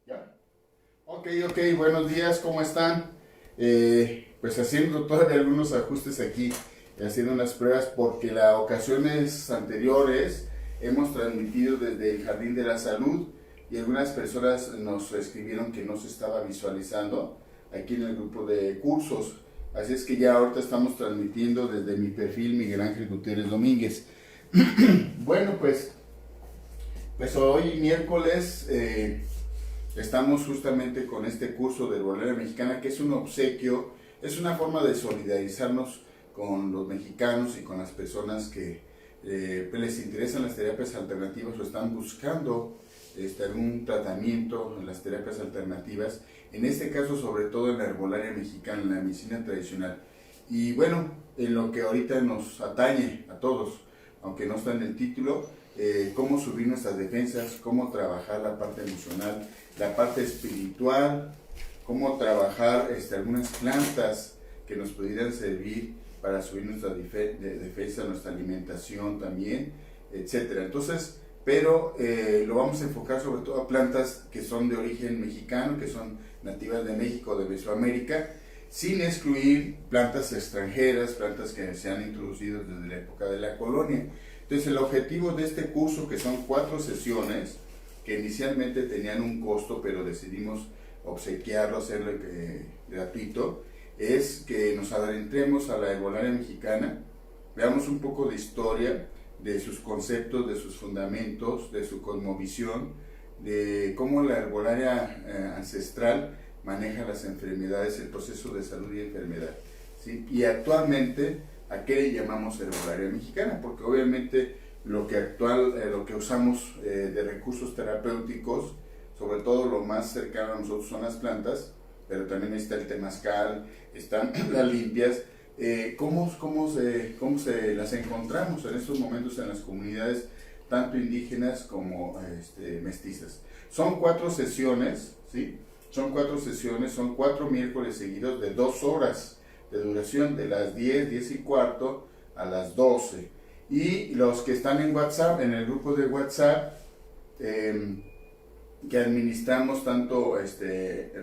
Ya. Ok, buenos días, ¿cómo están? Pues haciendo todavía algunos ajustes aquí, haciendo unas pruebas porque las ocasiones anteriores hemos transmitido desde el Jardín de la Salud y algunas personas nos escribieron que no se estaba visualizando aquí en el grupo de cursos. Así es que ya ahorita estamos transmitiendo desde mi perfil Miguel Ángel Gutiérrez Domínguez. Bueno, pues hoy miércoles estamos justamente con este curso de herbolaria mexicana, que es un obsequio, es una forma de solidarizarnos con los mexicanos y con las personas que pues les interesan las terapias alternativas o están buscando algún tratamiento en las terapias alternativas, en este caso sobre todo en la herbolaria mexicana, en la medicina tradicional. Y bueno, en lo que ahorita nos atañe a todos, aunque no está en el título, cómo subir nuestras defensas, cómo trabajar la parte emocional, la parte espiritual, cómo trabajar algunas plantas que nos pudieran servir para subir nuestra defensa, nuestra alimentación también, etcétera. Entonces, pero lo vamos a enfocar sobre todo a plantas que son de origen mexicano, que son nativas de México, de Mesoamérica, sin excluir plantas extranjeras, plantas que se han introducido desde la época de la colonia. Entonces el objetivo de este curso, que son 4 sesiones, que inicialmente tenían un costo, pero decidimos obsequiarlo, hacerlo gratuito, es que nos adentremos a la herbolaria mexicana, veamos un poco de historia, de sus conceptos, de sus fundamentos, de su cosmovisión, de cómo la herbolaria ancestral maneja las enfermedades, el proceso de salud y enfermedad, ¿sí? Y actualmente, ¿a qué le llamamos herbolaria mexicana? Porque obviamente lo que usamos de recursos terapéuticos, sobre todo lo más cercano a nosotros son las plantas, pero también está el temazcal, están las limpias. ¿Cómo se las encontramos en estos momentos en las comunidades, tanto indígenas como mestizas? Son 4 sesiones, ¿sí? Son 4 miércoles seguidos de 2 horas de duración, de las 10, 10:15 a las 12. Y los que están en WhatsApp, en el grupo de WhatsApp, que administramos tanto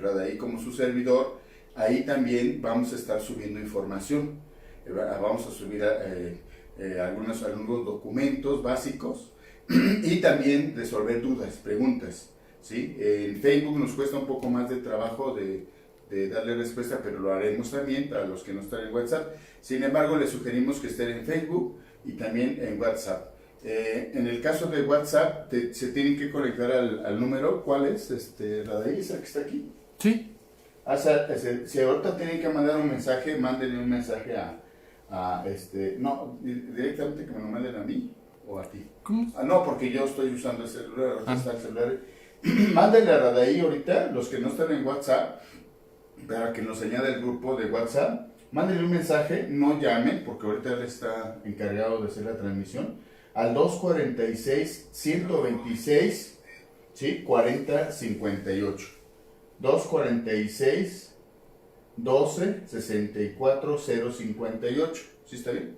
Radaí como su servidor, ahí también vamos a estar subiendo información. Vamos a subir algunos documentos básicos y también resolver dudas, preguntas, ¿sí? En Facebook nos cuesta un poco más de trabajo de darle respuesta, pero lo haremos también para los que no están en WhatsApp. Sin embargo, les sugerimos que estén en Facebook y también en WhatsApp. En el caso de WhatsApp, se tienen que conectar al número. ¿Cuál es? La de Isa, que está aquí. Sí. Si ahorita tienen que mandar un mensaje, mándenle un mensaje no, directamente que me lo manden a mí o a ti. ¿Cómo? No, porque yo estoy usando el celular, ahorita Ah, está el celular. Mándenle a Radaí ahorita, los que no están en WhatsApp, para que nos añada el grupo de WhatsApp. Mándenle un mensaje, no llamen, porque ahorita él está encargado de hacer la transmisión, al 246-126, ¿sí? 4058. 246 12 64 058. ¿Sí está bien?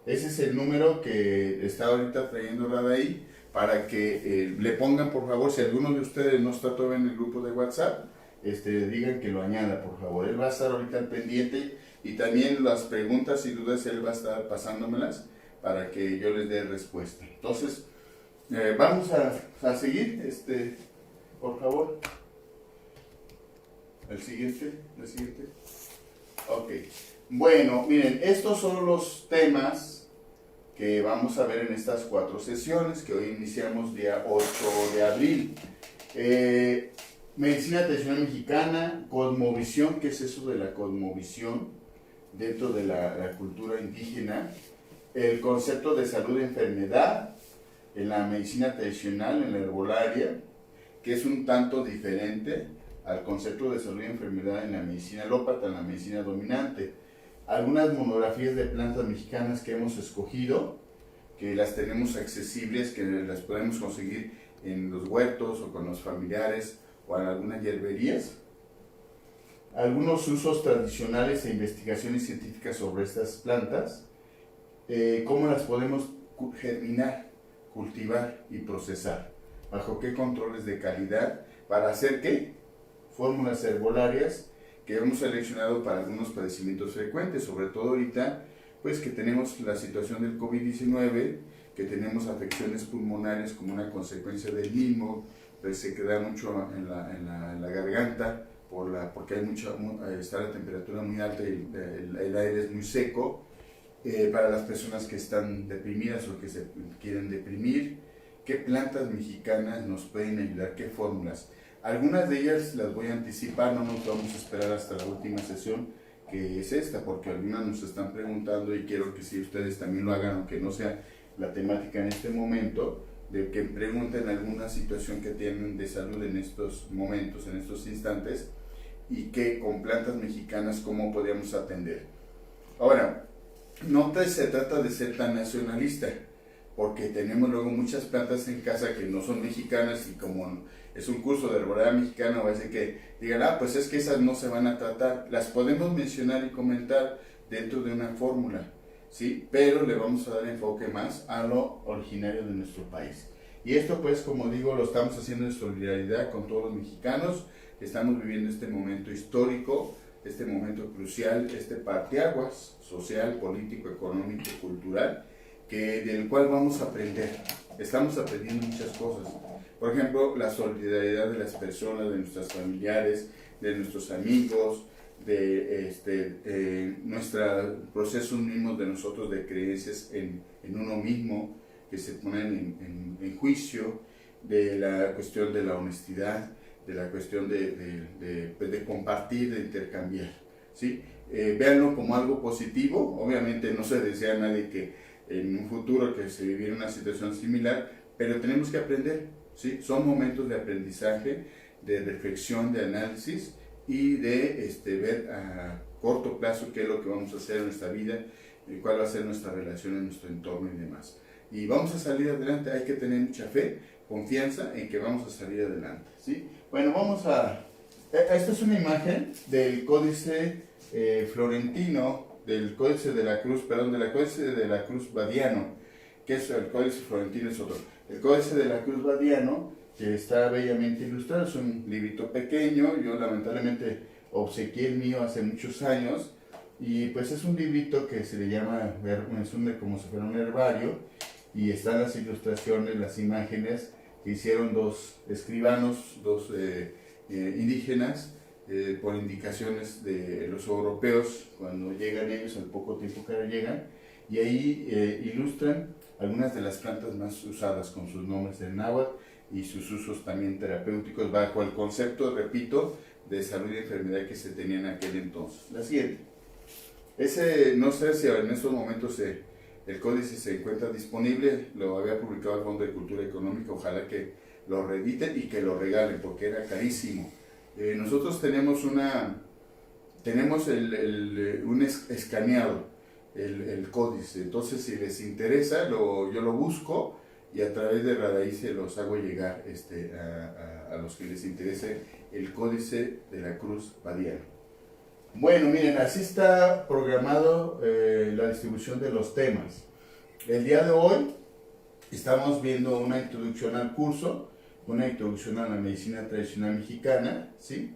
Ese es el número que está ahorita trayendo Radaí, para que le pongan, por favor, si alguno de ustedes no está todavía en el grupo de WhatsApp, digan que lo añada, por favor. Él va a estar ahorita al pendiente y también las preguntas y dudas él va a estar pasándomelas para que yo les dé respuesta. Entonces, vamos a seguir, por favor. El siguiente. Ok. Bueno, miren, estos son los temas que vamos a ver en estas 4 sesiones que hoy iniciamos día 8 de abril. Medicina tradicional mexicana, cosmovisión. ¿Qué es eso de la cosmovisión dentro de la cultura indígena? El concepto de salud y enfermedad en la medicina tradicional, en la herbolaria, que es un tanto diferente al concepto de salud y enfermedad en la medicina alópata, en la medicina dominante. Algunas monografías de plantas mexicanas que hemos escogido, que las tenemos accesibles, que las podemos conseguir en los huertos o con los familiares o en algunas hierberías. Algunos usos tradicionales e investigaciones científicas sobre estas plantas, cómo las podemos germinar, cultivar y procesar, bajo qué controles de calidad, ¿Para hacer qué? Fórmulas herbolarias que hemos seleccionado para algunos padecimientos frecuentes, sobre todo ahorita, pues que tenemos la situación del COVID-19, que tenemos afecciones pulmonares como una consecuencia del mismo, pues se queda mucho en la garganta, porque está la temperatura muy alta y el aire es muy seco. Para las personas que están deprimidas o que se quieren deprimir, ¿qué plantas mexicanas nos pueden ayudar? ¿Qué fórmulas? Algunas de ellas las voy a anticipar, no nos vamos a esperar hasta la última sesión, que es esta, porque algunas nos están preguntando y quiero que si ustedes también lo hagan, aunque no sea la temática en este momento, de que pregunten alguna situación que tienen de salud en estos momentos, en estos instantes, y que con plantas mexicanas cómo podríamos atender. Ahora, no se trata de ser tan nacionalista, porque tenemos luego muchas plantas en casa que no son mexicanas y como es un curso de herbolaria mexicana, va a ser que digan, pues es que esas no se van a tratar. Las podemos mencionar y comentar dentro de una fórmula, ¿sí? Pero le vamos a dar enfoque más a lo originario de nuestro país. Y esto pues, como digo, lo estamos haciendo en solidaridad con todos los mexicanos que estamos viviendo este momento histórico, este momento crucial, este parteaguas social, político, económico, cultural, del cual vamos a aprender. Estamos aprendiendo muchas cosas. Por ejemplo, la solidaridad de las personas, de nuestros familiares, de nuestros amigos, de nuestros procesos mismos de nosotros de creencias en uno mismo, que se ponen en juicio, de la cuestión de la honestidad, de la cuestión de compartir, de intercambiar, ¿sí? Véanlo como algo positivo. Obviamente no se desea a nadie que en un futuro que se viviera una situación similar, pero tenemos que aprender, ¿sí? Son momentos de aprendizaje, de reflexión, de análisis y de ver a corto plazo qué es lo que vamos a hacer en nuestra vida, cuál va a ser nuestra relación en nuestro entorno y demás. Y vamos a salir adelante, hay que tener mucha fe, confianza en que vamos a salir adelante, ¿sí? Bueno, esta es una imagen del Códice Florentino, del Códice de la Cruz, perdón, del Códice de la Cruz Badiano, que es el Códice Florentino, es otro. El Códice de la Cruz Badiano, que está bellamente ilustrado, es un librito pequeño, yo lamentablemente obsequié el mío hace muchos años, y pues es un librito que se le llama, como si fuera un herbario, y están las ilustraciones, las imágenes que hicieron dos escribanos, dos indígenas, por indicaciones de los europeos, cuando llegan ellos, al poco tiempo que llegan, y ahí ilustran algunas de las plantas más usadas con sus nombres en náhuatl y sus usos también terapéuticos bajo el concepto, repito, de salud y enfermedad que se tenía en aquel entonces. La siguiente. No sé si en estos momentos el códice se encuentra disponible, lo había publicado el Fondo de Cultura Económica, ojalá que lo reediten y que lo regalen porque era carísimo. Nosotros tenemos un escaneado, el códice, entonces si les interesa yo lo busco y a través de Radaí se los hago llegar a los que les interese el Códice de la Cruz Badiano. Bueno, miren, así está programado la distribución de los temas. El día de hoy estamos viendo una introducción al curso, una introducción a la medicina tradicional mexicana, ¿sí?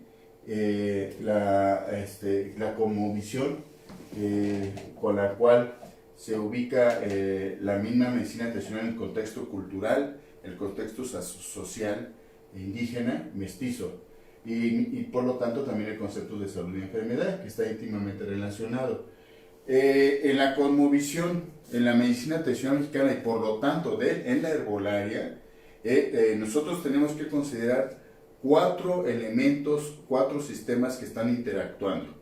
La cosmovisión con la cual se ubica la misma medicina tradicional en el contexto cultural, el contexto social, indígena, mestizo. Y por lo tanto también el concepto de salud y enfermedad, que está íntimamente relacionado. En la cosmovisión, en la medicina tradicional mexicana y por lo tanto en la herbolaria, nosotros tenemos que considerar 4 elementos, 4 sistemas que están interactuando.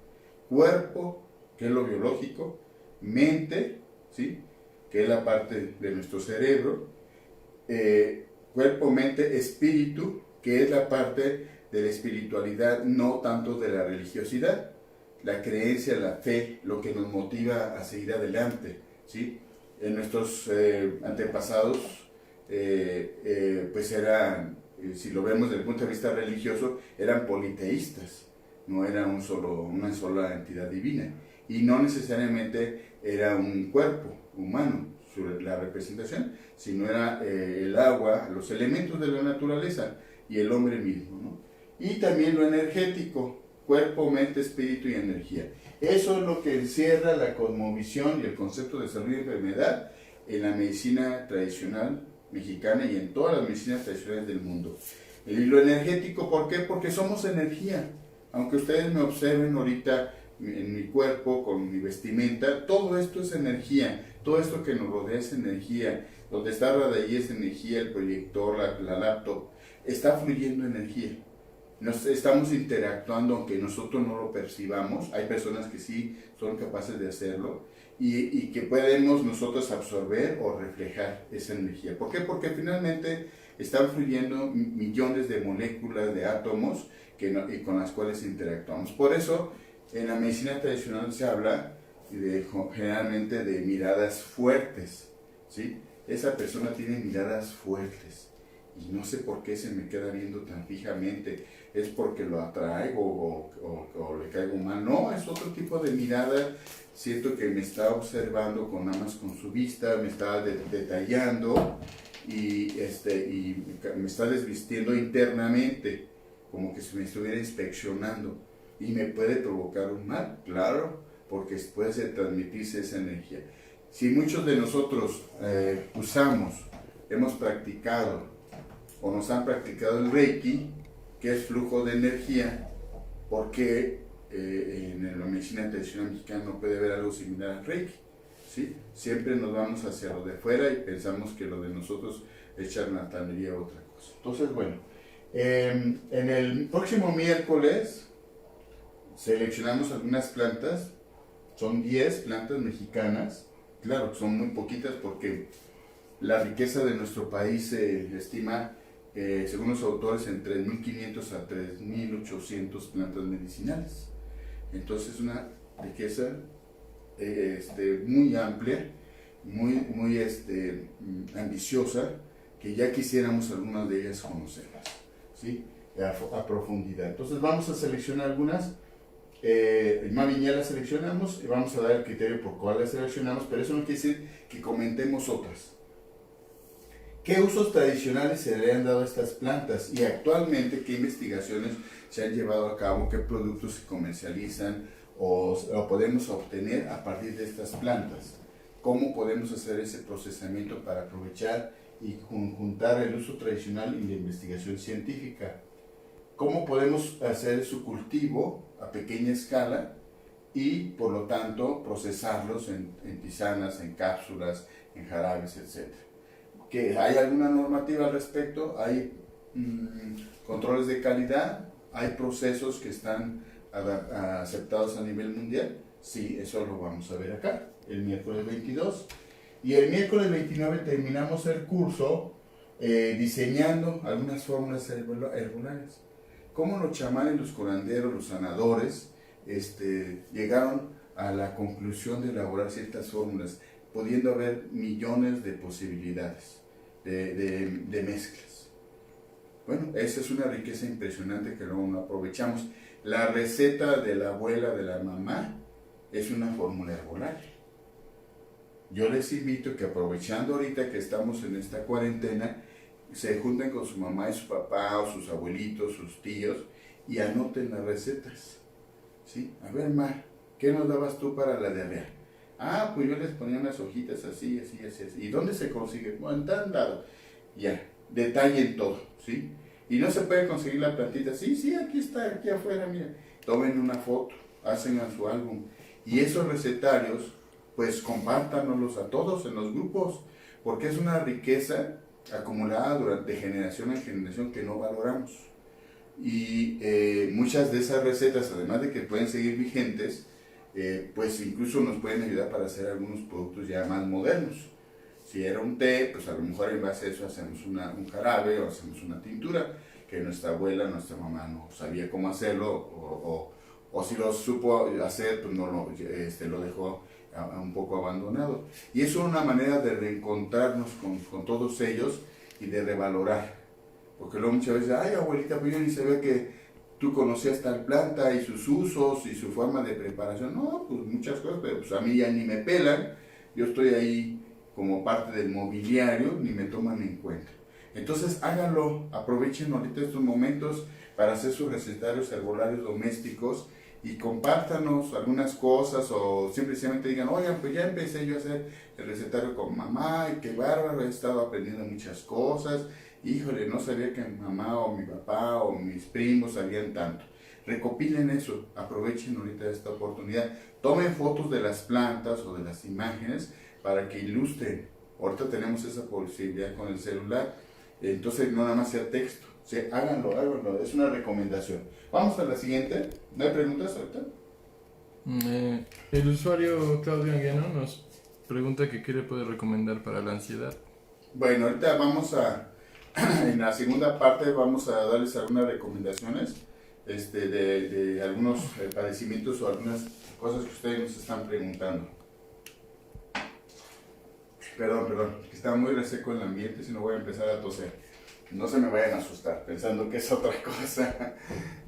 Cuerpo, que es lo biológico; mente, ¿sí?, que es la parte de nuestro cerebro; cuerpo, mente, espíritu, que es la parte de la espiritualidad, no tanto de la religiosidad, la creencia, la fe, lo que nos motiva a seguir adelante, ¿sí? En nuestros antepasados, pues eran, si lo vemos desde el punto de vista religioso, eran politeístas, no era una sola entidad divina, y no necesariamente era un cuerpo humano la representación, sino era el agua, los elementos de la naturaleza y el hombre mismo, ¿no? y también lo energético, cuerpo, mente, espíritu y energía. Eso es lo que encierra la cosmovisión y el concepto de salud y enfermedad en la medicina tradicional mexicana y en todas las medicinas tradicionales del mundo. Y lo energético, ¿por qué? Porque somos energía. Aunque ustedes me observen ahorita en mi cuerpo, con mi vestimenta, todo esto es energía. Todo esto que nos rodea es energía. Donde está la de ahí es energía, el proyector, la laptop, está fluyendo energía. Nos estamos interactuando aunque nosotros no lo percibamos. Hay personas que sí son capaces de hacerlo y que podemos nosotros absorber o reflejar esa energía. ¿Por qué? Porque finalmente están fluyendo millones de moléculas, de átomos con las cuales interactuamos. Por eso en la medicina tradicional se habla generalmente de miradas fuertes, ¿sí? Esa persona tiene miradas fuertes y no sé por qué se me queda viendo tan fijamente. ¿Es porque lo atraigo o le caigo mal? No, es otro tipo de mirada. Siento que me está observando nada más con su vista, me está detallando y me está desvistiendo internamente, como que se me estuviera inspeccionando. ¿Y me puede provocar un mal? Claro, porque puede transmitirse esa energía. Si muchos de nosotros hemos practicado o nos han practicado el Reiki, que es flujo de energía, porque en la medicina tradicional mexicana no puede haber algo similar al Reiki, ¿sí? Siempre nos vamos hacia lo de fuera y pensamos que lo de nosotros es charlatanería o otra cosa. Entonces, bueno, en el próximo miércoles seleccionamos algunas plantas, son 10 plantas mexicanas, claro, son muy poquitas porque la riqueza de nuestro país se estima, según los autores, en 3.500 a 3.800 plantas medicinales. Entonces, una riqueza muy amplia, muy ambiciosa, que ya quisiéramos algunas de ellas conocerlas, ¿sí? A profundidad. Entonces, vamos a seleccionar algunas. Mavi ya las seleccionamos y vamos a dar el criterio por cuál las seleccionamos, pero eso no quiere decir que comentemos otras. ¿Qué usos tradicionales se le han dado a estas plantas? Y actualmente, ¿qué investigaciones se han llevado a cabo? ¿Qué productos se comercializan o podemos obtener a partir de estas plantas? ¿Cómo podemos hacer ese procesamiento para aprovechar y conjuntar el uso tradicional y la investigación científica? ¿Cómo podemos hacer su cultivo a pequeña escala y, por lo tanto, procesarlos en tisanas, en cápsulas, en jarabes, etcétera? ¿Que hay alguna normativa al respecto? ¿Hay controles de calidad? ¿Hay procesos que están aceptados a nivel mundial? Sí, eso lo vamos a ver acá, el miércoles 22. Y el miércoles 29 terminamos el curso diseñando algunas fórmulas herbolares. Cómo los chamanes, los curanderos, los sanadores llegaron a la conclusión de elaborar ciertas fórmulas, pudiendo haber millones de posibilidades de mezclas. Bueno, esa es una riqueza impresionante que luego no aprovechamos. La receta de la abuela, de la mamá, es una fórmula herbolaria. Yo les invito a que, aprovechando ahorita que estamos en esta cuarentena, se junten con su mamá y su papá o sus abuelitos, sus tíos, y anoten las recetas, ¿sí? A ver, Ma, ¿qué nos dabas tú para la diarrea? Ah, pues yo les ponía unas hojitas así, así, así, así. ¿Y dónde se consigue? Bueno, en tal lado. Ya, detallen todo, ¿sí? Y no se puede conseguir la plantita. Sí, sí, aquí está, aquí afuera, mira. Tomen una foto, hacen a su álbum. Y esos recetarios, pues compártanoslos a todos en los grupos, porque es una riqueza acumulada durante generación en generación que no valoramos. Y muchas de esas recetas, además de que pueden seguir vigentes, pues incluso nos pueden ayudar para hacer algunos productos ya más modernos. Si era un té, pues a lo mejor en base a eso hacemos un jarabe o hacemos una tintura, que nuestra abuela, nuestra mamá no sabía cómo hacerlo, o si lo supo hacer, pues no lo dejó un poco abandonado. Y eso es una manera de reencontrarnos con todos ellos y de revalorar. Porque luego muchas veces, ay abuelita, pues yo ni sabía que tú conocías tal planta y sus usos y su forma de preparación. No, pues muchas cosas, pero pues a mí ya ni me pelan. Yo estoy ahí como parte del mobiliario, ni me toman en cuenta. Entonces háganlo, aprovechen ahorita estos momentos, para hacer sus recetarios herbolarios domésticos y compártanos algunas cosas o simplemente digan, oigan, pues ya empecé yo a hacer el recetario con mamá y qué bárbaro, he estado aprendiendo muchas cosas, híjole, no sabía que mi mamá o mi papá o mis primos sabían tanto. Recopilen eso, aprovechen ahorita esta oportunidad, tomen fotos de las plantas o de las imágenes para que ilustren. Ahorita tenemos esa posibilidad con el celular, entonces no nada más sea texto. Sí, háganlo, es una recomendación. Vamos a la siguiente. ¿No hay preguntas ahorita? El usuario Claudio Anguiano nos pregunta que qué le puede recomendar para la ansiedad. Bueno, ahorita vamos en la segunda parte vamos a darles algunas recomendaciones de algunos padecimientos o algunas cosas que ustedes nos están preguntando. Perdón, que está muy reseco el ambiente, si no voy a empezar a toser. No se me vayan a asustar pensando que es otra cosa.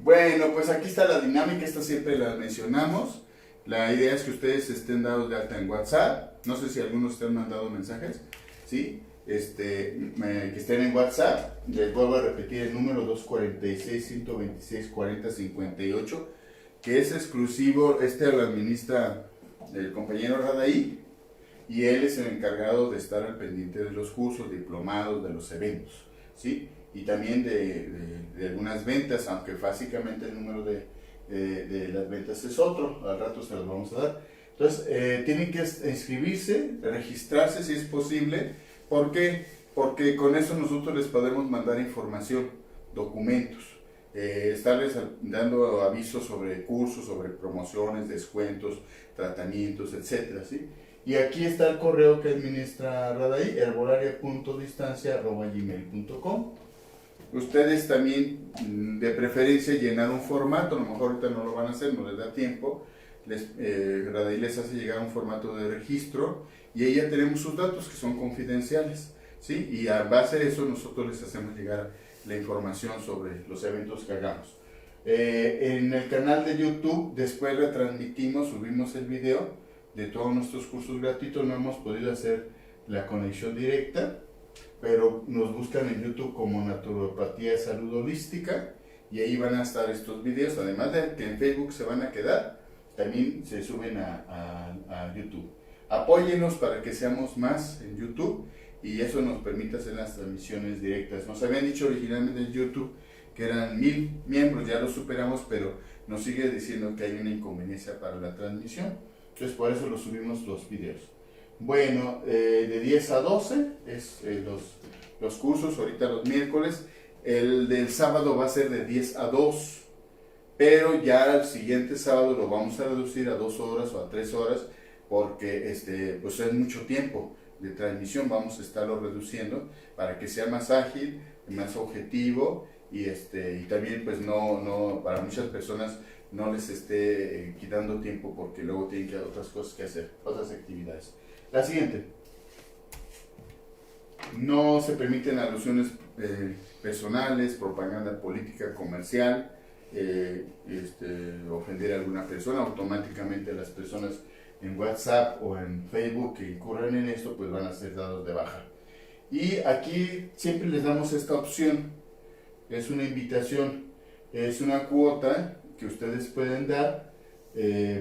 Bueno, pues aquí está la dinámica, esta siempre la mencionamos. La idea es que ustedes estén dados de alta en WhatsApp. No sé si algunos te han mandado mensajes, ¿sí? Que estén en WhatsApp. Les vuelvo a repetir el número 246-126-4058, que es exclusivo, lo administra el compañero Radaí, y él es el encargado de estar al pendiente de los cursos, diplomados, de los eventos, ¿sí? Y también de algunas ventas, aunque básicamente el número de las ventas es otro, al rato se los vamos a dar. Entonces, tienen que inscribirse, registrarse si es posible. ¿Por qué? Porque con eso nosotros les podemos mandar información, documentos, estarles dando avisos sobre cursos, sobre promociones, descuentos, tratamientos, etcétera, ¿sí? Y aquí está el correo que administra Radaí, herbolaria.distancia@gmail.com. Ustedes también, de preferencia, llenar un formato, a lo mejor ahorita no lo van a hacer, no les da tiempo. Radaí les hace llegar un formato de registro y ahí ya tenemos sus datos que son confidenciales, ¿sí? Y a base de eso nosotros les hacemos llegar la información sobre los eventos que hagamos. En el canal de YouTube después retransmitimos, subimos el video de todos nuestros cursos gratuitos. No hemos podido hacer la conexión directa, pero nos buscan en YouTube como Naturopatía Salud Holística y ahí van a estar estos videos, además de que en Facebook se van a quedar, también se suben a YouTube. Apóyenos para que seamos más en YouTube y eso nos permite hacer las transmisiones directas. Nos habían dicho originalmente en YouTube que eran 1000 miembros, ya lo superamos, pero nos sigue diciendo que hay una inconveniencia para la transmisión. Entonces por eso los subimos los videos. Bueno, de 10 a 12 es los cursos, ahorita los miércoles. El del sábado va a ser de 10 a 2, pero ya el siguiente sábado lo vamos a reducir a 2 horas o a 3 horas, porque pues es mucho tiempo de transmisión. Vamos a estarlo reduciendo para que sea más ágil, más objetivo y también pues no para muchas personas no les esté quitando tiempo porque luego tienen que otras cosas que hacer, otras actividades. La siguiente. No se permiten alusiones personales, propaganda política, comercial, ofender a alguna persona. Automáticamente las personas en WhatsApp o en Facebook que incurran en esto pues van a ser dados de baja. Y aquí siempre les damos esta opción. Es una invitación, es una cuota que ustedes pueden dar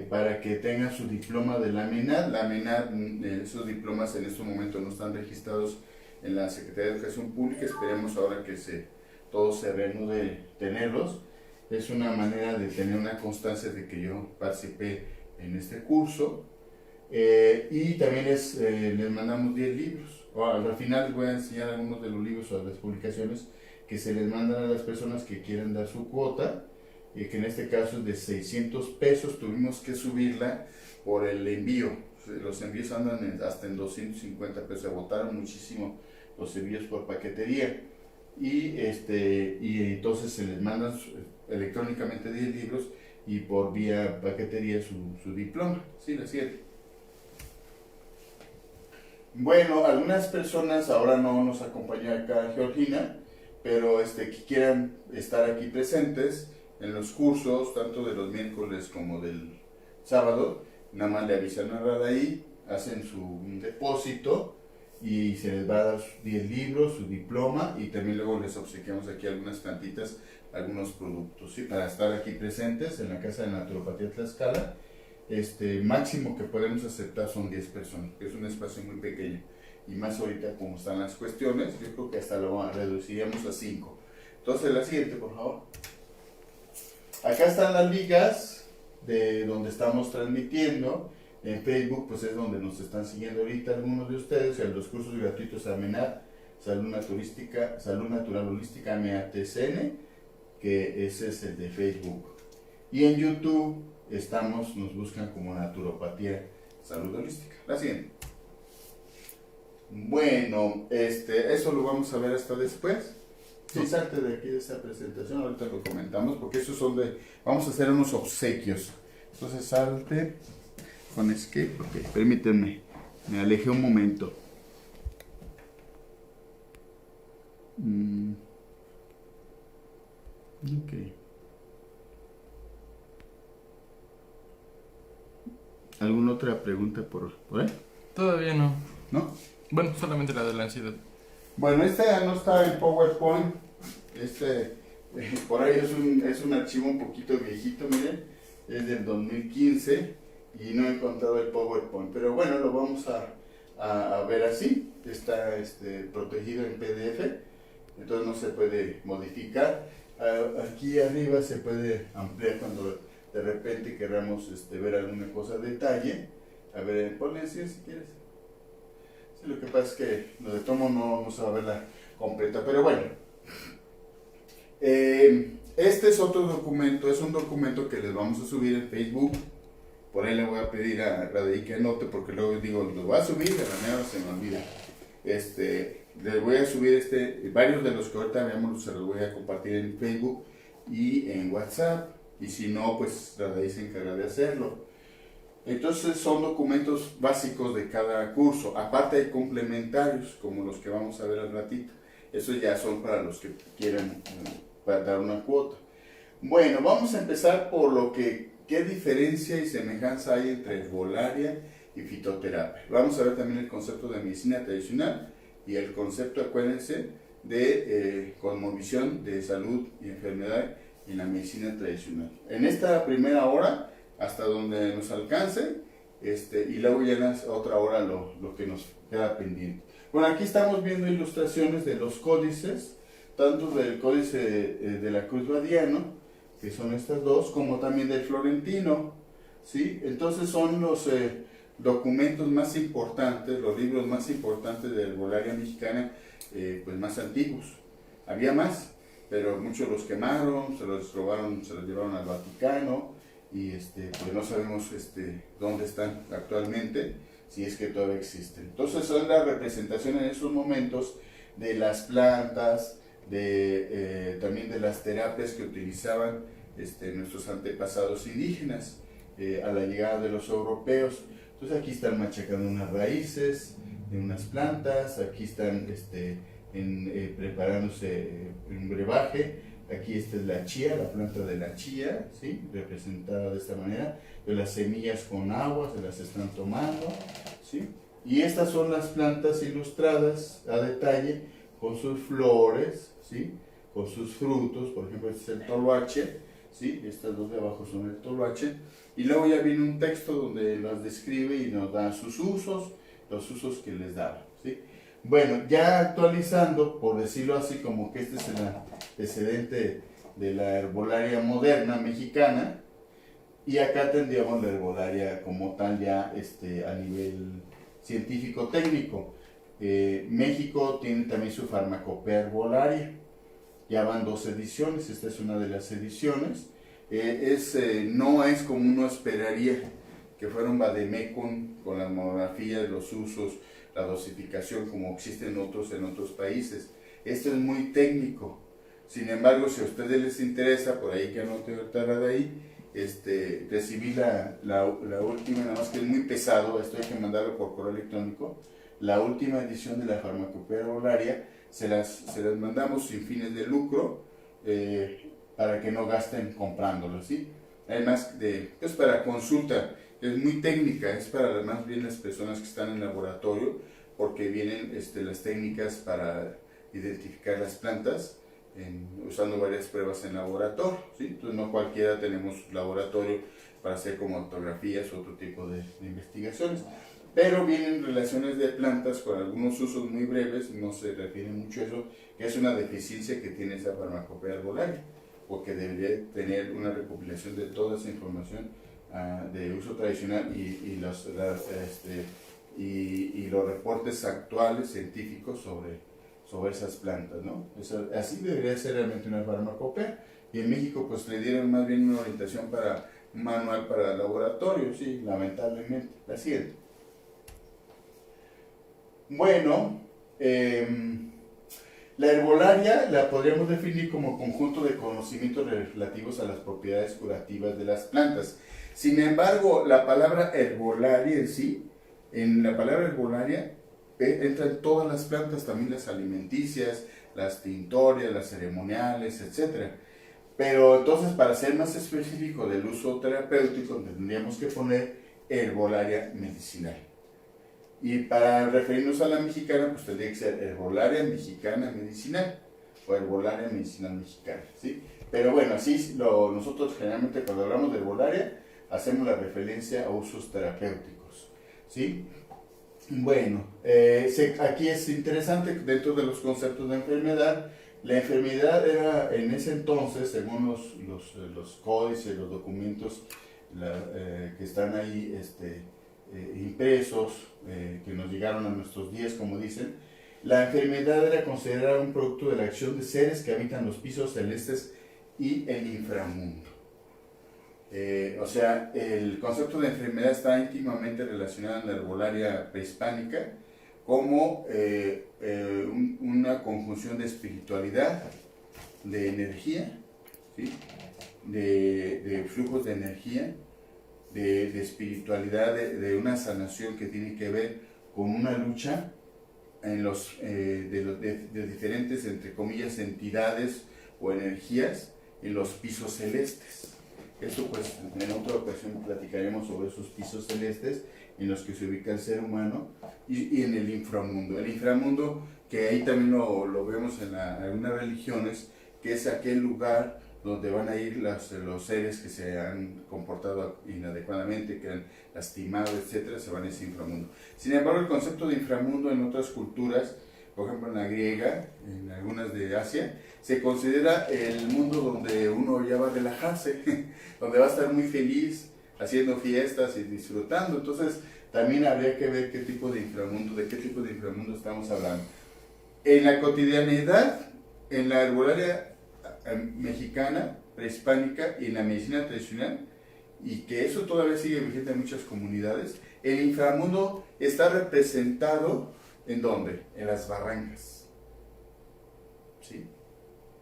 para que tengan su diploma de la MENAD. La MENAD, esos diplomas en este momento no están registrados en la Secretaría de Educación Pública. Esperemos ahora que todo se reanude tenerlos. Es una manera de tener una constancia de que yo participé en este curso. Y también les mandamos 10 libros. Al final les voy a enseñar algunos de los libros o de las publicaciones que se les mandan a las personas que quieran dar su cuota, que en este caso es de 600 pesos. Tuvimos que subirla por el envío. Los envíos andan hasta en 250 pesos. Se agotaron muchísimo los envíos por paquetería. Y entonces se les mandan electrónicamente 10 libros y por vía paquetería su diploma. Sí, la 7. Bueno, algunas personas, ahora no nos acompaña acá Georgina, pero que quieran estar aquí presentes en los cursos, tanto de los miércoles como del sábado, nada más le avisan a Radaí, hacen su depósito y se les va a dar 10 libros, su diploma, y también luego les obsequiamos aquí algunas plantitas algunos productos, ¿sí? Para estar aquí presentes en la Casa de Naturopatía Tlaxcala. Máximo que podemos aceptar son 10 personas, que es un espacio muy pequeño. Y más ahorita como están las cuestiones, yo creo que hasta lo reduciríamos a 5. Entonces la siguiente, por favor. Acá están las ligas de donde estamos transmitiendo. En Facebook pues es donde nos están siguiendo ahorita algunos de ustedes, en los cursos gratuitos AMENAT, Salud Natural Holística MATCN, que ese es el de Facebook. Y en YouTube nos buscan como Naturopatía Salud Holística. La siguiente. Bueno, eso lo vamos a ver hasta después. Sí, salte de aquí de esa presentación, ahorita lo comentamos, porque esos son vamos a hacer unos obsequios. Entonces salte con escape, ok, permítanme, me alejé un momento. Ok. ¿Alguna otra pregunta por ahí? Todavía no. ¿No? Bueno, solamente la de la ansiedad. Bueno, ya no está en PowerPoint. Por ahí es un archivo un poquito viejito, miren. Es del 2015 y no he encontrado el PowerPoint. Pero bueno, lo vamos a ver así. Está protegido en PDF. Entonces no se puede modificar. Aquí arriba se puede ampliar cuando de repente queramos ver alguna cosa de detalle. A ver, ponle así si quieres. Sí, lo que pasa es que lo de tomo no se va a ver la completa, pero bueno. Este es otro documento, es un documento que les vamos a subir en Facebook. Por ahí le voy a pedir a Radei que anote, porque luego digo, lo voy a subir, de la manera se me olvida. Les voy a subir varios de los que ahorita veamos, se los voy a compartir en Facebook y en WhatsApp. Y si no, pues Radei se encarga de hacerlo. Entonces son documentos básicos de cada curso. Aparte hay complementarios, como los que vamos a ver al ratito. Esos ya son para los que quieran para dar una cuota. Bueno, vamos a empezar por qué diferencia y semejanza hay entre herbolaria y fitoterapia. Vamos a ver también el concepto de medicina tradicional y el concepto, acuérdense, de cosmovisión de salud y enfermedad en la medicina tradicional. En esta primera hora, hasta donde nos alcance, y luego ya en la otra hora lo que nos queda pendiente. Bueno, aquí estamos viendo ilustraciones de los códices, tanto del códice de la Cruz Badiano, que son estas dos, como también del Florentino, ¿sí? Entonces son los documentos más importantes, los libros más importantes de herbolaria mexicana, pues más antiguos. Había más, pero muchos los quemaron, se los robaron, se los llevaron al Vaticano, y pues no sabemos dónde están actualmente, si es que todavía existen. Entonces son la representación en esos momentos de las plantas, también de las terapias que utilizaban nuestros antepasados indígenas a la llegada de los europeos. Entonces aquí están machacando unas raíces de unas plantas, aquí están preparándose un brebaje. Aquí esta es la chía, la planta de la chía, ¿sí? Representada de esta manera. De las semillas con agua se las están tomando, ¿sí? Y estas son las plantas ilustradas a detalle con sus flores, ¿sí? Con sus frutos. Por ejemplo, este es el toloache, ¿sí? Estas dos de abajo son el toloache. Y luego ya viene un texto donde las describe y nos da sus usos, los usos que les daba, ¿sí? Bueno, ya actualizando, por decirlo así, como que este es el antecedente de la herbolaria moderna mexicana, y acá tendríamos la herbolaria como tal ya a nivel científico-técnico. México tiene también su farmacopea herbolaria, ya van 2 ediciones, esta es una de las ediciones. No es como uno esperaría que fuera un vademecum con las monografías, los usos, la dosificación como existen en otros países. Esto es muy técnico. Sin embargo, si a ustedes les interesa, por ahí que anote ahorita de ahí, recibí la última, nada más que es muy pesado, esto hay que mandarlo por correo electrónico, la última edición de la farmacopea herbolaria, se las mandamos sin fines de lucro, para que no gasten comprándolo, ¿sí? Además, es para consulta, es muy técnica, es para más bien las personas que están en laboratorio, porque vienen las técnicas para identificar las plantas, usando varias pruebas en laboratorio, ¿sí? Entonces no cualquiera tenemos laboratorio para hacer como autografías o otro tipo de investigaciones. Pero vienen relaciones de plantas con algunos usos muy breves, no se refiere mucho a eso, que es una deficiencia que tiene esa farmacopea arbolaria, porque debería tener una recopilación de toda esa información de uso tradicional y los reportes actuales científicos sobre esas plantas, ¿no? Así debería ser realmente una farmacopea. Y en México pues le dieron más bien una orientación para un manual para el laboratorio, sí, lamentablemente. La siguiente. Bueno, la herbolaria la podríamos definir como conjunto de conocimientos relativos a las propiedades curativas de las plantas. Sin embargo, la palabra herbolaria en sí, en la palabra herbolaria entran todas las plantas, también las alimenticias, las tintorias, las ceremoniales, etc. Pero entonces, para ser más específico del uso terapéutico, tendríamos que poner herbolaria medicinal. Y para referirnos a la mexicana, pues tendría que ser herbolaria mexicana medicinal o herbolaria medicinal mexicana, ¿sí? Pero bueno, así nosotros generalmente cuando hablamos de herbolaria hacemos la referencia a usos terapéuticos, ¿sí? Bueno, aquí es interesante dentro de los conceptos de enfermedad. La enfermedad era en ese entonces, según los códices, los documentos que están ahí impresos, que nos llegaron a nuestros días, como dicen, la enfermedad era considerada un producto de la acción de seres que habitan los pisos celestes y el inframundo. O sea, el concepto de enfermedad está íntimamente relacionado en la herbolaria prehispánica como una conjunción de espiritualidad, de energía, ¿sí? de flujos de energía, de espiritualidad, de una sanación que tiene que ver con una lucha de diferentes, entre comillas, entidades o energías en los pisos celestes. Esto pues en otra ocasión platicaremos sobre esos pisos celestes en los que se ubica el ser humano y en el inframundo. El inframundo, que ahí también lo vemos en algunas religiones, que es aquel lugar donde van a ir los seres que se han comportado inadecuadamente, que han lastimado, etcétera, se van a ese inframundo. Sin embargo, el concepto de inframundo en otras culturas, por ejemplo en la griega, en algunas de Asia, se considera el mundo donde uno ya va a relajarse, donde va a estar muy feliz, haciendo fiestas y disfrutando. Entonces, también habría que ver de qué tipo de inframundo estamos hablando. En la cotidianidad, en la herbolaria mexicana, prehispánica y en la medicina tradicional, y que eso todavía sigue vigente en muchas comunidades, el inframundo está representado ¿en dónde? En las barrancas. ¿Sí?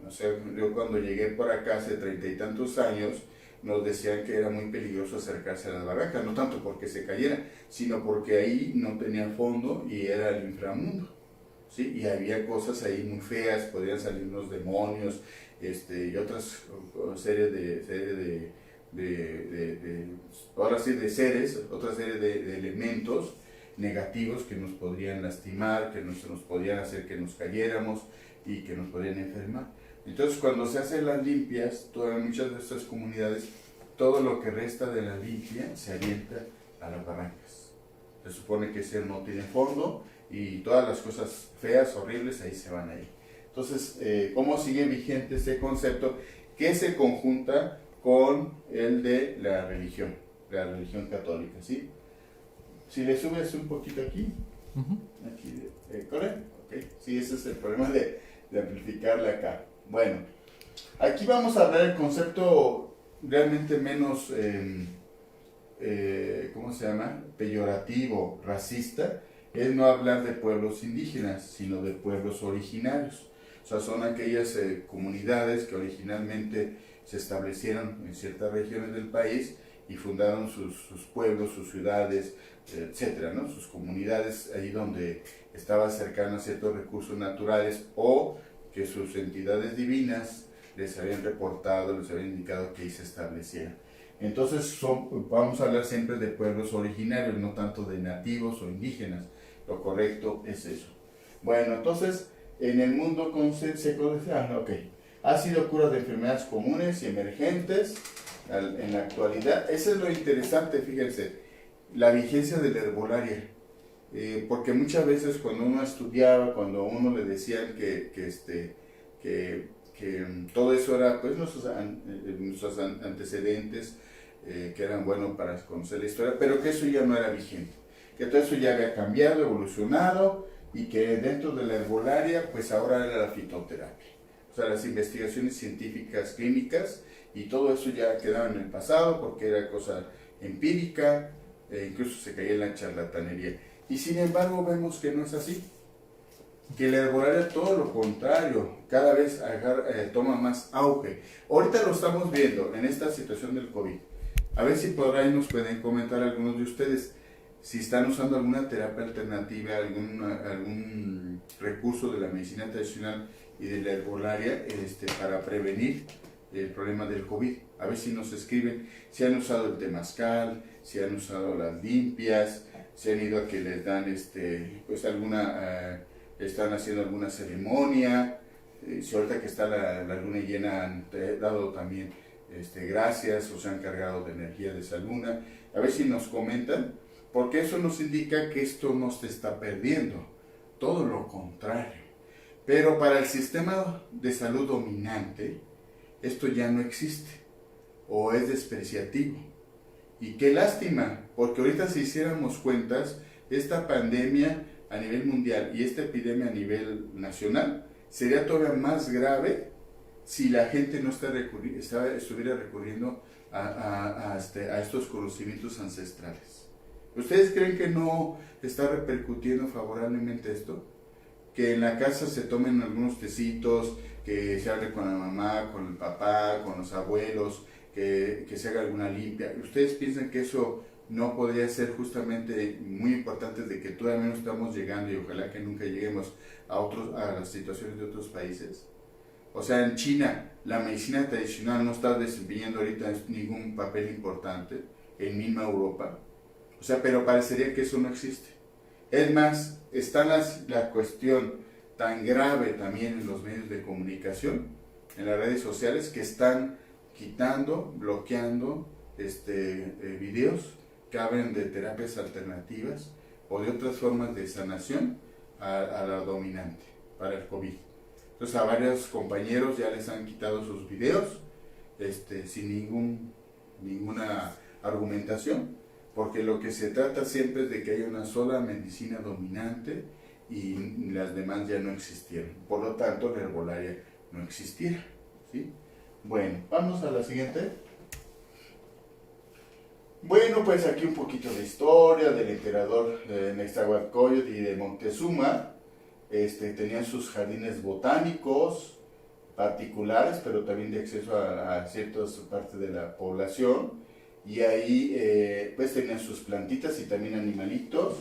No sé, yo cuando llegué por acá hace 30 y tantos años, nos decían que era muy peligroso acercarse a las barrancas, no tanto porque se cayera, sino porque ahí no tenía fondo y era el inframundo. ¿Sí? Y había cosas ahí muy feas, podrían salir unos demonios, y otras series de seres, otra serie de elementos negativos que nos podrían lastimar, que nos podrían hacer que nos cayéramos y que nos podrían enfermar. Entonces, cuando se hacen las limpias, en muchas de estas comunidades, todo lo que resta de la limpia se avienta a las barrancas. Se supone que ese no tiene fondo y todas las cosas feas, horribles, ahí se van ahí. Entonces, ¿cómo sigue vigente este concepto que se conjunta con el de la religión católica, ¿sí? Si le subes un poquito aquí, aquí, ¿correcto? Okay. Sí, ese es el problema de amplificarle acá. Bueno, aquí vamos a ver el concepto realmente menos, ¿cómo se llama? Peyorativo, racista, es no hablar de pueblos indígenas, sino de pueblos originarios. O sea, son aquellas comunidades que originalmente se establecieron en ciertas regiones del país y fundaron sus pueblos, sus ciudades, etcétera, ¿no? Sus comunidades ahí donde estaba cercano a ciertos recursos naturales o que sus entidades divinas les habían reportado, les habían indicado que ahí se establecieran. Entonces vamos a hablar siempre de pueblos originarios, no tanto de nativos o indígenas. Lo correcto es eso. Bueno, entonces en el mundo Ha sido cura de enfermedades comunes y emergentes en la actualidad. Eso es lo interesante, fíjense, la vigencia de la herbolaria. Porque muchas veces cuando uno estudiaba, cuando a uno le decían que todo eso era pues nuestros antecedentes, que eran buenos para conocer la historia, pero que eso ya no era vigente, que todo eso ya había cambiado, evolucionado, y que dentro de la herbolaria pues ahora era la fitoterapia, o sea, las investigaciones científicas, clínicas, y todo eso ya quedaba en el pasado porque era cosa empírica, incluso se caía en la charlatanería. Y sin embargo vemos que no es así, que la herbolaria todo lo contrario, cada vez toma más auge. Ahorita lo estamos viendo en esta situación del COVID. A ver si por ahí nos pueden comentar algunos de ustedes si están usando alguna terapia alternativa, algún recurso de la medicina tradicional y de la herbolaria para prevenir el problema del COVID. A ver si nos escriben si han usado el temazcal, si han usado las limpias, si han ido a que les dan pues están haciendo alguna ceremonia, si ahorita que está la luna llena han dado también gracias o se han cargado de energía de esa luna. A ver si nos comentan, porque eso nos indica que esto no se está perdiendo, todo lo contrario. Pero para el sistema de salud dominante, esto ya no existe o es despreciativo. Y qué lástima, porque ahorita si hiciéramos cuentas, esta pandemia a nivel mundial y esta epidemia a nivel nacional sería todavía más grave si la gente no estuviera recurriendo a estos conocimientos ancestrales. ¿Ustedes creen que no está repercutiendo favorablemente esto? Que en la casa se tomen algunos tecitos, que se hable con la mamá, con el papá, con los abuelos, que se haga alguna limpia. ¿Ustedes piensan que eso no podría ser justamente muy importante de que todavía no estamos llegando y ojalá que nunca lleguemos a las situaciones de otros países? O sea, en China la medicina tradicional no está desempeñando ahorita ningún papel importante, en misma Europa. O sea, pero parecería que eso no existe. Es más, está la cuestión tan grave también en los medios de comunicación, en las redes sociales, que están quitando, bloqueando videos que hablen de terapias alternativas o de otras formas de sanación a la dominante para el COVID. Entonces a varios compañeros ya les han quitado sus videos sin ninguna argumentación, porque lo que se trata siempre es de que haya una sola medicina dominante y las demás ya no existieran. Por lo tanto, la herbolaria no existiera, ¿sí? Bueno, vamos a la siguiente. Bueno, pues aquí un poquito de historia del emperador Nezahualcóyotl y de Moctezuma. Tenían sus jardines botánicos particulares, pero también de acceso a ciertas partes de la población. Y ahí pues tenían sus plantitas y también animalitos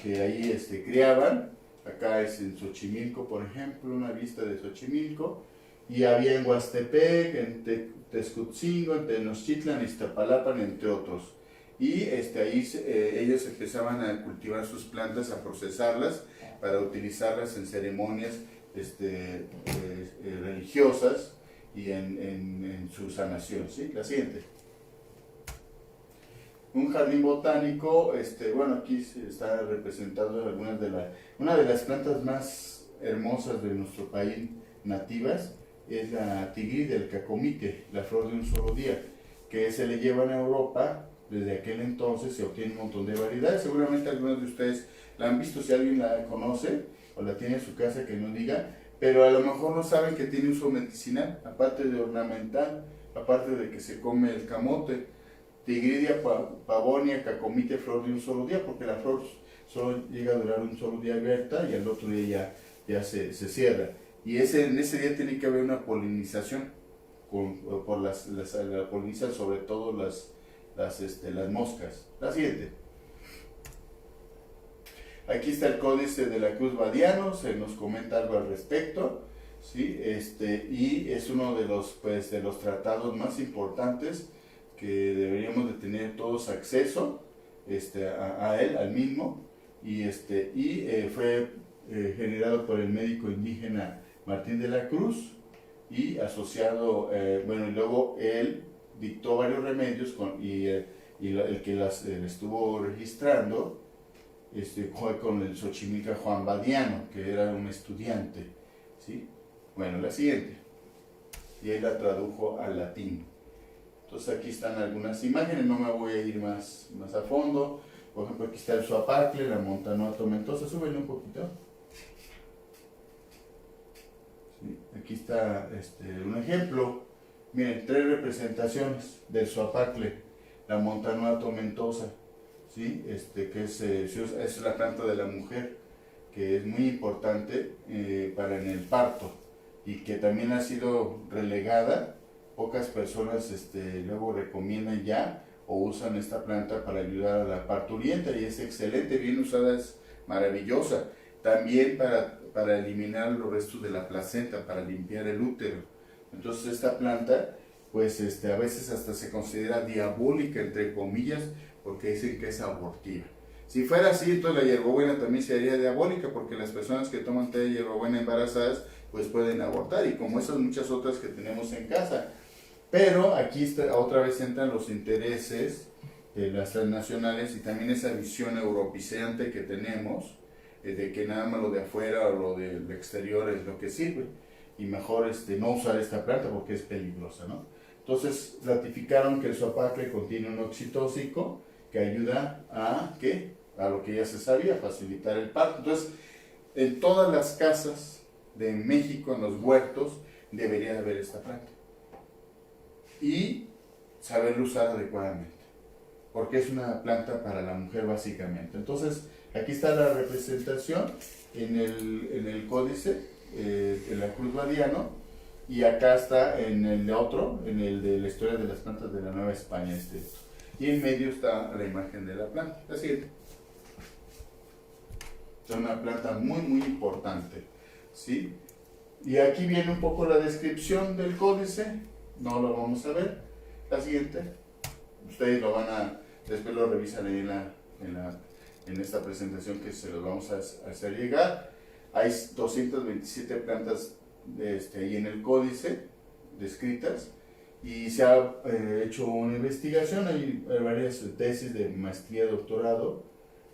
que ahí criaban. Acá es en Xochimilco, por ejemplo, una vista de Xochimilco. Y había en Huastepec, en Texcotzingo, en Tenochtitlan, Iztapalapan, entre otros. Y ahí ellos empezaban a cultivar sus plantas, a procesarlas para utilizarlas en ceremonias religiosas y en su sanación, ¿sí? La siguiente. Un jardín botánico, bueno, aquí se está representando una de las plantas más hermosas de nuestro país, nativas, es la tigridia, el cacomite, la flor de un solo día, que se le llevan a Europa. Desde aquel entonces se obtiene un montón de variedades. Seguramente algunos de ustedes la han visto, si alguien la conoce o la tiene en su casa que nos diga, pero a lo mejor no saben que tiene uso medicinal, aparte de ornamental, aparte de que se come el camote. Tigridia, pavonia, cacomite, flor de un solo día, porque la flor solo llega a durar un solo día abierta y al otro día ya se cierra. Y en ese día tiene que haber una polinización, la polinizan sobre todo las moscas. La siguiente. Aquí está el códice de la Cruz Badiano, se nos comenta algo al respecto, ¿sí? Y es uno de los tratados más importantes que deberíamos de tener todos acceso a él, al mismo, y fue generado por el médico indígena Martín de la Cruz, y asociado, bueno, y luego él dictó varios remedios el que las estuvo registrando fue con el Xochimilca Juan Badiano, que era un estudiante, ¿sí? Bueno, la siguiente, y él la tradujo al latín. Entonces aquí están algunas imágenes, no me voy a ir más a fondo. Por ejemplo, aquí está el Suapacle, la montanoa tomentosa, súbele un poquito. ¿Sí? Aquí está un ejemplo. Miren, 3 representaciones del Suapacle, la montanoa tomentosa, ¿sí? Que es la planta de la mujer, que es muy importante para en el parto y que también ha sido relegada. Pocas personas luego recomiendan ya o usan esta planta para ayudar a la parturienta y es excelente, bien usada, es maravillosa. También para eliminar los restos de la placenta, para limpiar el útero. Entonces esta planta, pues a veces hasta se considera diabólica, entre comillas, porque dicen que es abortiva. Si fuera así, entonces la hierbabuena también sería diabólica, porque las personas que toman té de hierbabuena embarazadas, pues pueden abortar, y como esas muchas otras que tenemos en casa. Pero aquí otra vez entran los intereses de las transnacionales y también esa visión europicente que tenemos, de que nada más lo de afuera o lo del exterior es lo que sirve, y mejor no usar esta planta porque es peligrosa, ¿no? Entonces ratificaron que el Suapacle contiene un oxitóxico que ayuda a lo que ya se sabía, facilitar el parto. Entonces, en todas las casas de México, en los huertos, debería de haber esta planta. Y saberlo usar adecuadamente, porque es una planta para la mujer básicamente. Entonces, aquí está la representación en el códice, en la Cruz Badiano, y acá está en el otro, en el de la historia de las plantas de la Nueva España. Y en medio está la imagen de la planta. La siguiente. Es una planta muy, muy importante, ¿sí? Y aquí viene un poco la descripción del códice. No lo vamos a ver. La siguiente. Ustedes después lo revisan ahí en esta presentación que se los vamos a hacer llegar. Hay 227 plantas ahí en el códice descritas y se ha hecho una investigación. Hay varias tesis de maestría, doctorado,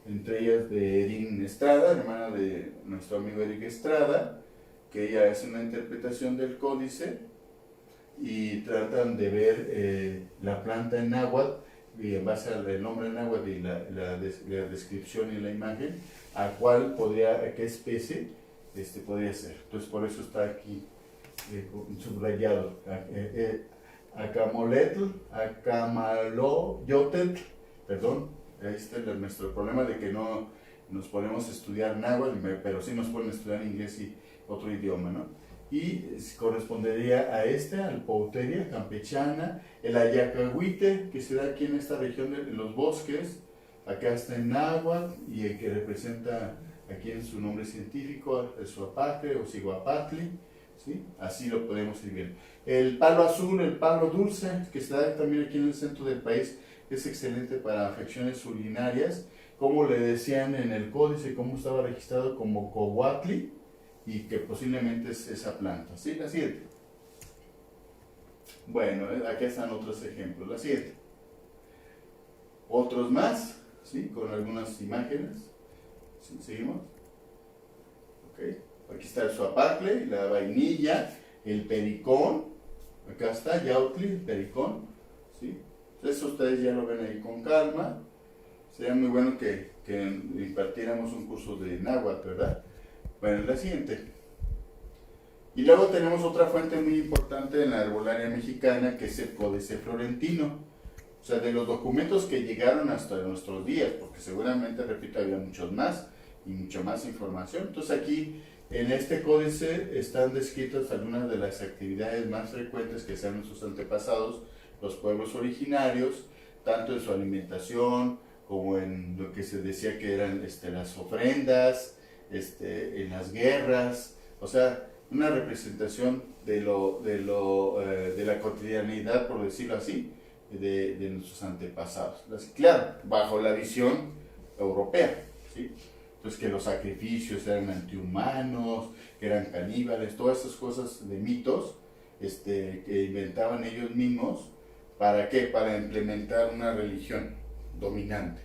entre ellas de Erin Estrada, hermana de nuestro amigo Eric Estrada, que ella hace una interpretación del códice y tratan de ver la planta en náhuatl, y en base al nombre en náhuatl y la descripción y la imagen, a qué especie podría ser. Entonces por eso está aquí subrayado. Acamoletl, Acamaloyotl, perdón, ahí está nuestro problema de que no nos ponemos a estudiar náhuatl, pero sí nos ponen a estudiar inglés y otro idioma, ¿no? Y correspondería al Pouteria campechana, el Ayacahuite, que se da aquí en esta región de los bosques. Acá está en náhuatl y el que representa aquí en su nombre científico el Suapacle o Ciguapatli, ¿sí? Así lo podemos ir viendo. El palo azul, el palo dulce, que está también aquí en el centro del país, es excelente para afecciones urinarias, como le decían en el códice, como estaba registrado como Cohuatli, y que posiblemente es esa planta. ¿Sí? La siguiente. Bueno, aquí están otros ejemplos. La siguiente. Otros más, ¿sí? Con algunas imágenes. ¿Sí? ¿Seguimos? Ok. Aquí está el Suapacle, la vainilla, el pericón. Acá está, Yautli, el pericón. ¿Sí? Eso ustedes ya lo ven ahí con calma. Sería muy bueno que impartiéramos un curso de náhuatl, ¿verdad? Bueno, la siguiente. Y luego tenemos otra fuente muy importante en la herbolaria mexicana, que es el Códice Florentino. O sea, de los documentos que llegaron hasta nuestros días, porque seguramente, repito, había muchos más y mucha más información. Entonces aquí, en este códice, están descritas algunas de las actividades más frecuentes que hacían nuestros antepasados, los pueblos originarios, tanto en su alimentación como en lo que se decía que eran las ofrendas, en las guerras, o sea, una representación de la cotidianidad, por decirlo así, de nuestros antepasados. Claro, bajo la visión europea, ¿sí? Entonces, que los sacrificios eran antihumanos, que eran caníbales, todas esas cosas de mitos, que inventaban ellos mismos. ¿Para qué? Para implementar una religión dominante.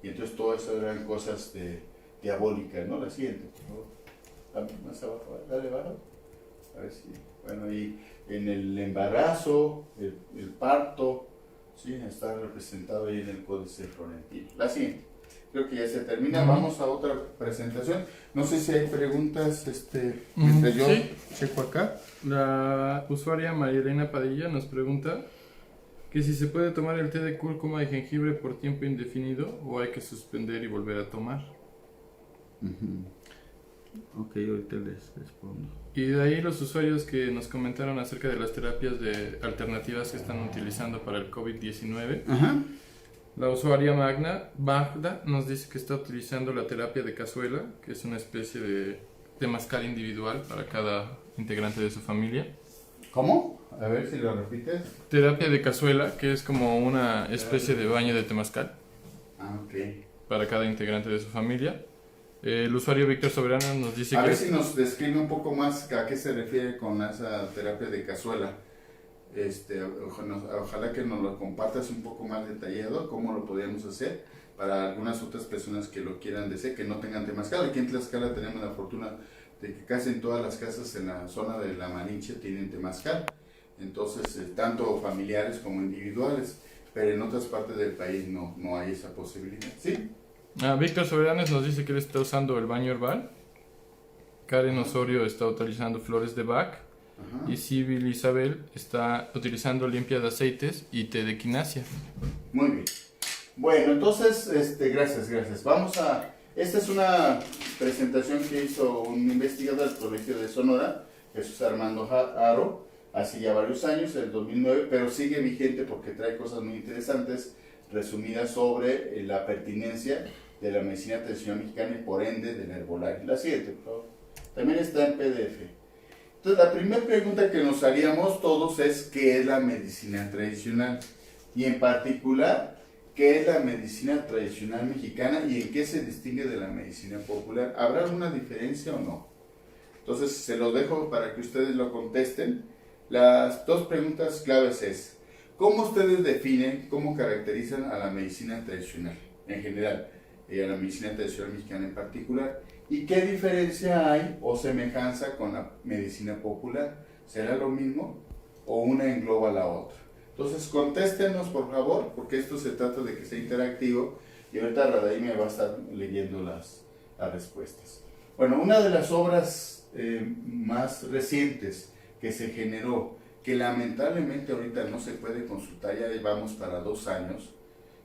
Y entonces todo eso eran cosas diabólicas, ¿no? La siguiente, por favor. Más abajo, dale abajo. A ver si, bueno, y en el embarazo, el parto, ¿sí? Está representado ahí en el Códice Florentino. La siguiente. Creo que ya se termina. Vamos a otra presentación. No sé si hay preguntas, mientras yo checo acá. La usuaria María Elena Padilla nos pregunta que si se puede tomar el té de cúrcuma y jengibre por tiempo indefinido o hay que suspender y volver a tomar. Ok, ahorita les respondo. Y de ahí los usuarios que nos comentaron acerca de las terapias alternativas que están utilizando para el COVID-19. La usuaria Magda nos dice que está utilizando la terapia de cazuela, que es una especie de temazcal individual para cada integrante de su familia. ¿Cómo? A ver si lo repites. Terapia de cazuela, que es como una especie de baño de temazcal. Ok. Para cada integrante de su familia. El usuario Víctor Soberano nos dice a que... ver si nos describe un poco más a qué se refiere con esa terapia de cazuela. Ojalá que nos lo compartas un poco más detallado, cómo lo podríamos hacer para algunas otras personas que lo quieran desear, que no tengan temazcal. Aquí en Tlaxcala tenemos la fortuna de que casi en todas las casas en la zona de La Malinche tienen temazcal. Entonces, tanto familiares como individuales, pero en otras partes del país no hay esa posibilidad. ¿Sí? Víctor Soberanes nos dice que él está usando el baño herbal. Karen Osorio está utilizando flores de Bach. Y Sibyl Isabel está utilizando limpia de aceites y té de quinasia. Muy bien. Bueno, entonces, gracias. Esta es una presentación que hizo un investigador del Colegio de Sonora, Jesús Armando Haro, hace ya varios años, el 2009, pero sigue vigente porque trae cosas muy interesantes, resumidas sobre la pertinencia de la medicina tradicional mexicana y por ende del herbolario. La siguiente, por favor. También está en PDF. Entonces, la primera pregunta que nos haríamos todos es ¿qué es la medicina tradicional? Y en particular, ¿qué es la medicina tradicional mexicana y en qué se distingue de la medicina popular? ¿Habrá alguna diferencia o no? Entonces, se lo dejo para que ustedes lo contesten. Las dos preguntas claves es, ¿cómo ustedes definen, cómo caracterizan a la medicina tradicional en general y a la medicina tradicional mexicana en particular? ¿Y qué diferencia hay o semejanza con la medicina popular? ¿Será lo mismo o una engloba a la otra? Entonces, contéstenos por favor, porque esto se trata de que sea interactivo y ahorita Radaí me va a estar leyendo las respuestas. Bueno, una de las obras más recientes que se generó, que lamentablemente ahorita no se puede consultar, ya llevamos para 2 años,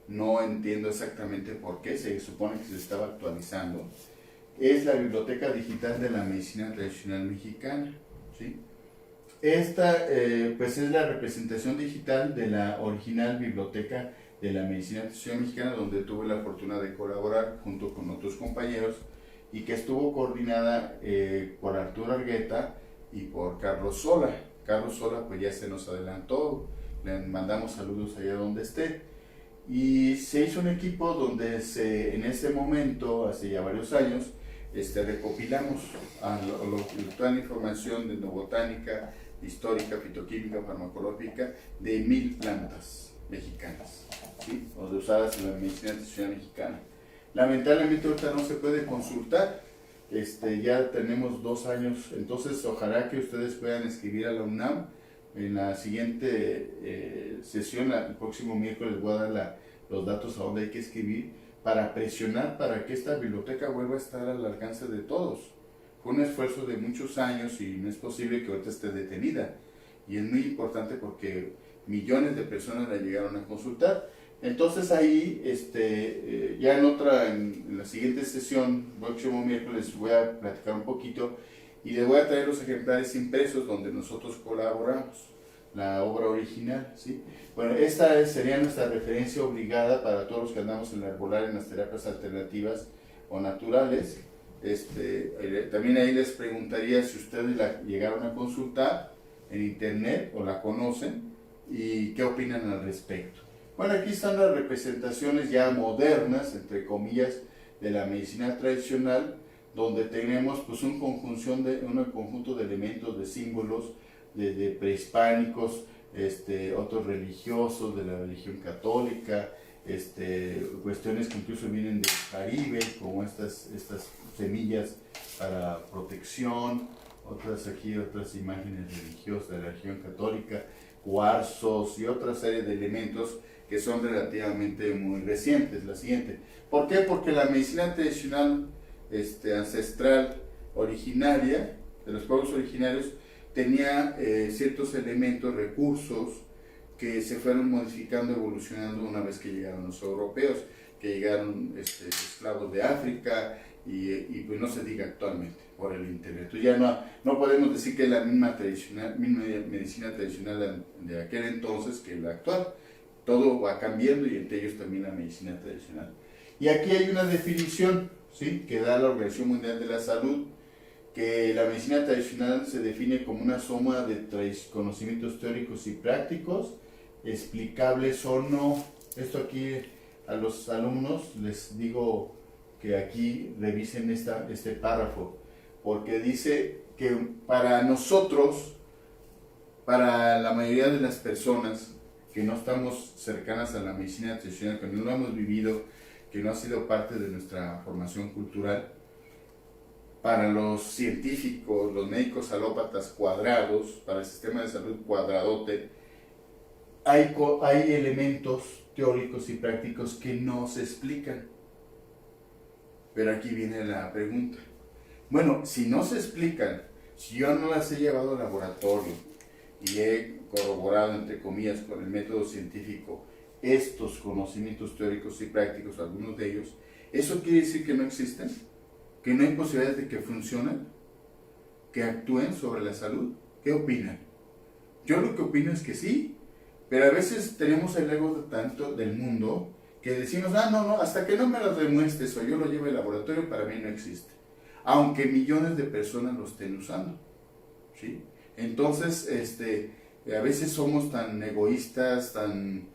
no entiendo exactamente por qué, se supone que se estaba actualizando, es la Biblioteca Digital de la Medicina Tradicional Mexicana, ¿sí? Esta pues es la representación digital de la original Biblioteca de la Medicina Tradicional Mexicana, donde tuve la fortuna de colaborar junto con otros compañeros y que estuvo coordinada por Arturo Argueta y por Carlos Sola. Carlos Sola pues ya se nos adelantó, le mandamos saludos allá donde esté. Y se hizo un equipo donde en ese momento, hace ya varios años, recopilamos toda la información de botánica, histórica, fitoquímica, farmacológica de 1000 plantas mexicanas, ¿sí? O de usadas en la medicina tradicional mexicana. Lamentablemente ahorita no se puede consultar, ya tenemos 2 años, entonces ojalá que ustedes puedan escribir a la UNAM. En la siguiente sesión, el próximo miércoles, voy a dar los datos a donde hay que escribir para presionar para que esta biblioteca vuelva a estar al alcance de todos. Fue un esfuerzo de muchos años y no es posible que ahorita esté detenida. Y es muy importante porque millones de personas la llegaron a consultar. Entonces ahí, ya en la siguiente sesión, próximo miércoles, voy a platicar un poquito y les voy a traer los ejemplares impresos donde nosotros colaboramos, la obra original, ¿sí? Bueno, esta sería nuestra referencia obligada para todos los que andamos en la herbolaria, en las terapias alternativas o naturales. También ahí les preguntaría si ustedes la llegaron a consultar en internet o la conocen y qué opinan al respecto. Bueno, aquí están las representaciones ya modernas, entre comillas, de la medicina tradicional, donde tenemos pues un conjunto de elementos, de símbolos, de prehispánicos, otros religiosos de la religión católica, cuestiones que incluso vienen del Caribe, como estas semillas para protección, otras imágenes religiosas de la religión católica, cuarzos y otra serie de elementos que son relativamente muy recientes. La siguiente. ¿Por qué? Porque la medicina tradicional ancestral originaria, de los pueblos originarios, tenía ciertos elementos, recursos, que se fueron modificando, evolucionando una vez que llegaron los europeos, que llegaron esclavos de África, y pues no se diga actualmente por el internet. Entonces ya no podemos decir que es la misma medicina tradicional de aquel entonces que la actual. Todo va cambiando y entre ellos también la medicina tradicional. Y aquí hay una definición, ¿sí?, que da la Organización Mundial de la Salud, que la medicina tradicional se define como una suma de conocimientos teóricos y prácticos, explicables o no. Esto aquí a los alumnos les digo que aquí revisen este párrafo, porque dice que para nosotros, para la mayoría de las personas que no estamos cercanas a la medicina tradicional, que no lo hemos vivido, que no ha sido parte de nuestra formación cultural, para los científicos, los médicos alópatas cuadrados, para el sistema de salud cuadradote, hay elementos teóricos y prácticos que no se explican. Pero aquí viene la pregunta. Bueno, si no se explican, si yo no las he llevado al laboratorio y he corroborado, entre comillas, con el método científico estos conocimientos teóricos y prácticos, algunos de ellos, ¿eso quiere decir que no existen? ¿Que no hay posibilidades de que funcionen? ¿Que actúen sobre la salud? ¿Qué opinan? Yo lo que opino es que sí, pero a veces tenemos el ego tanto del mundo que decimos, no, hasta que no me lo demuestres o yo lo lleve al laboratorio, para mí no existe. Aunque millones de personas lo estén usando, ¿sí? Entonces, a veces somos tan egoístas, tan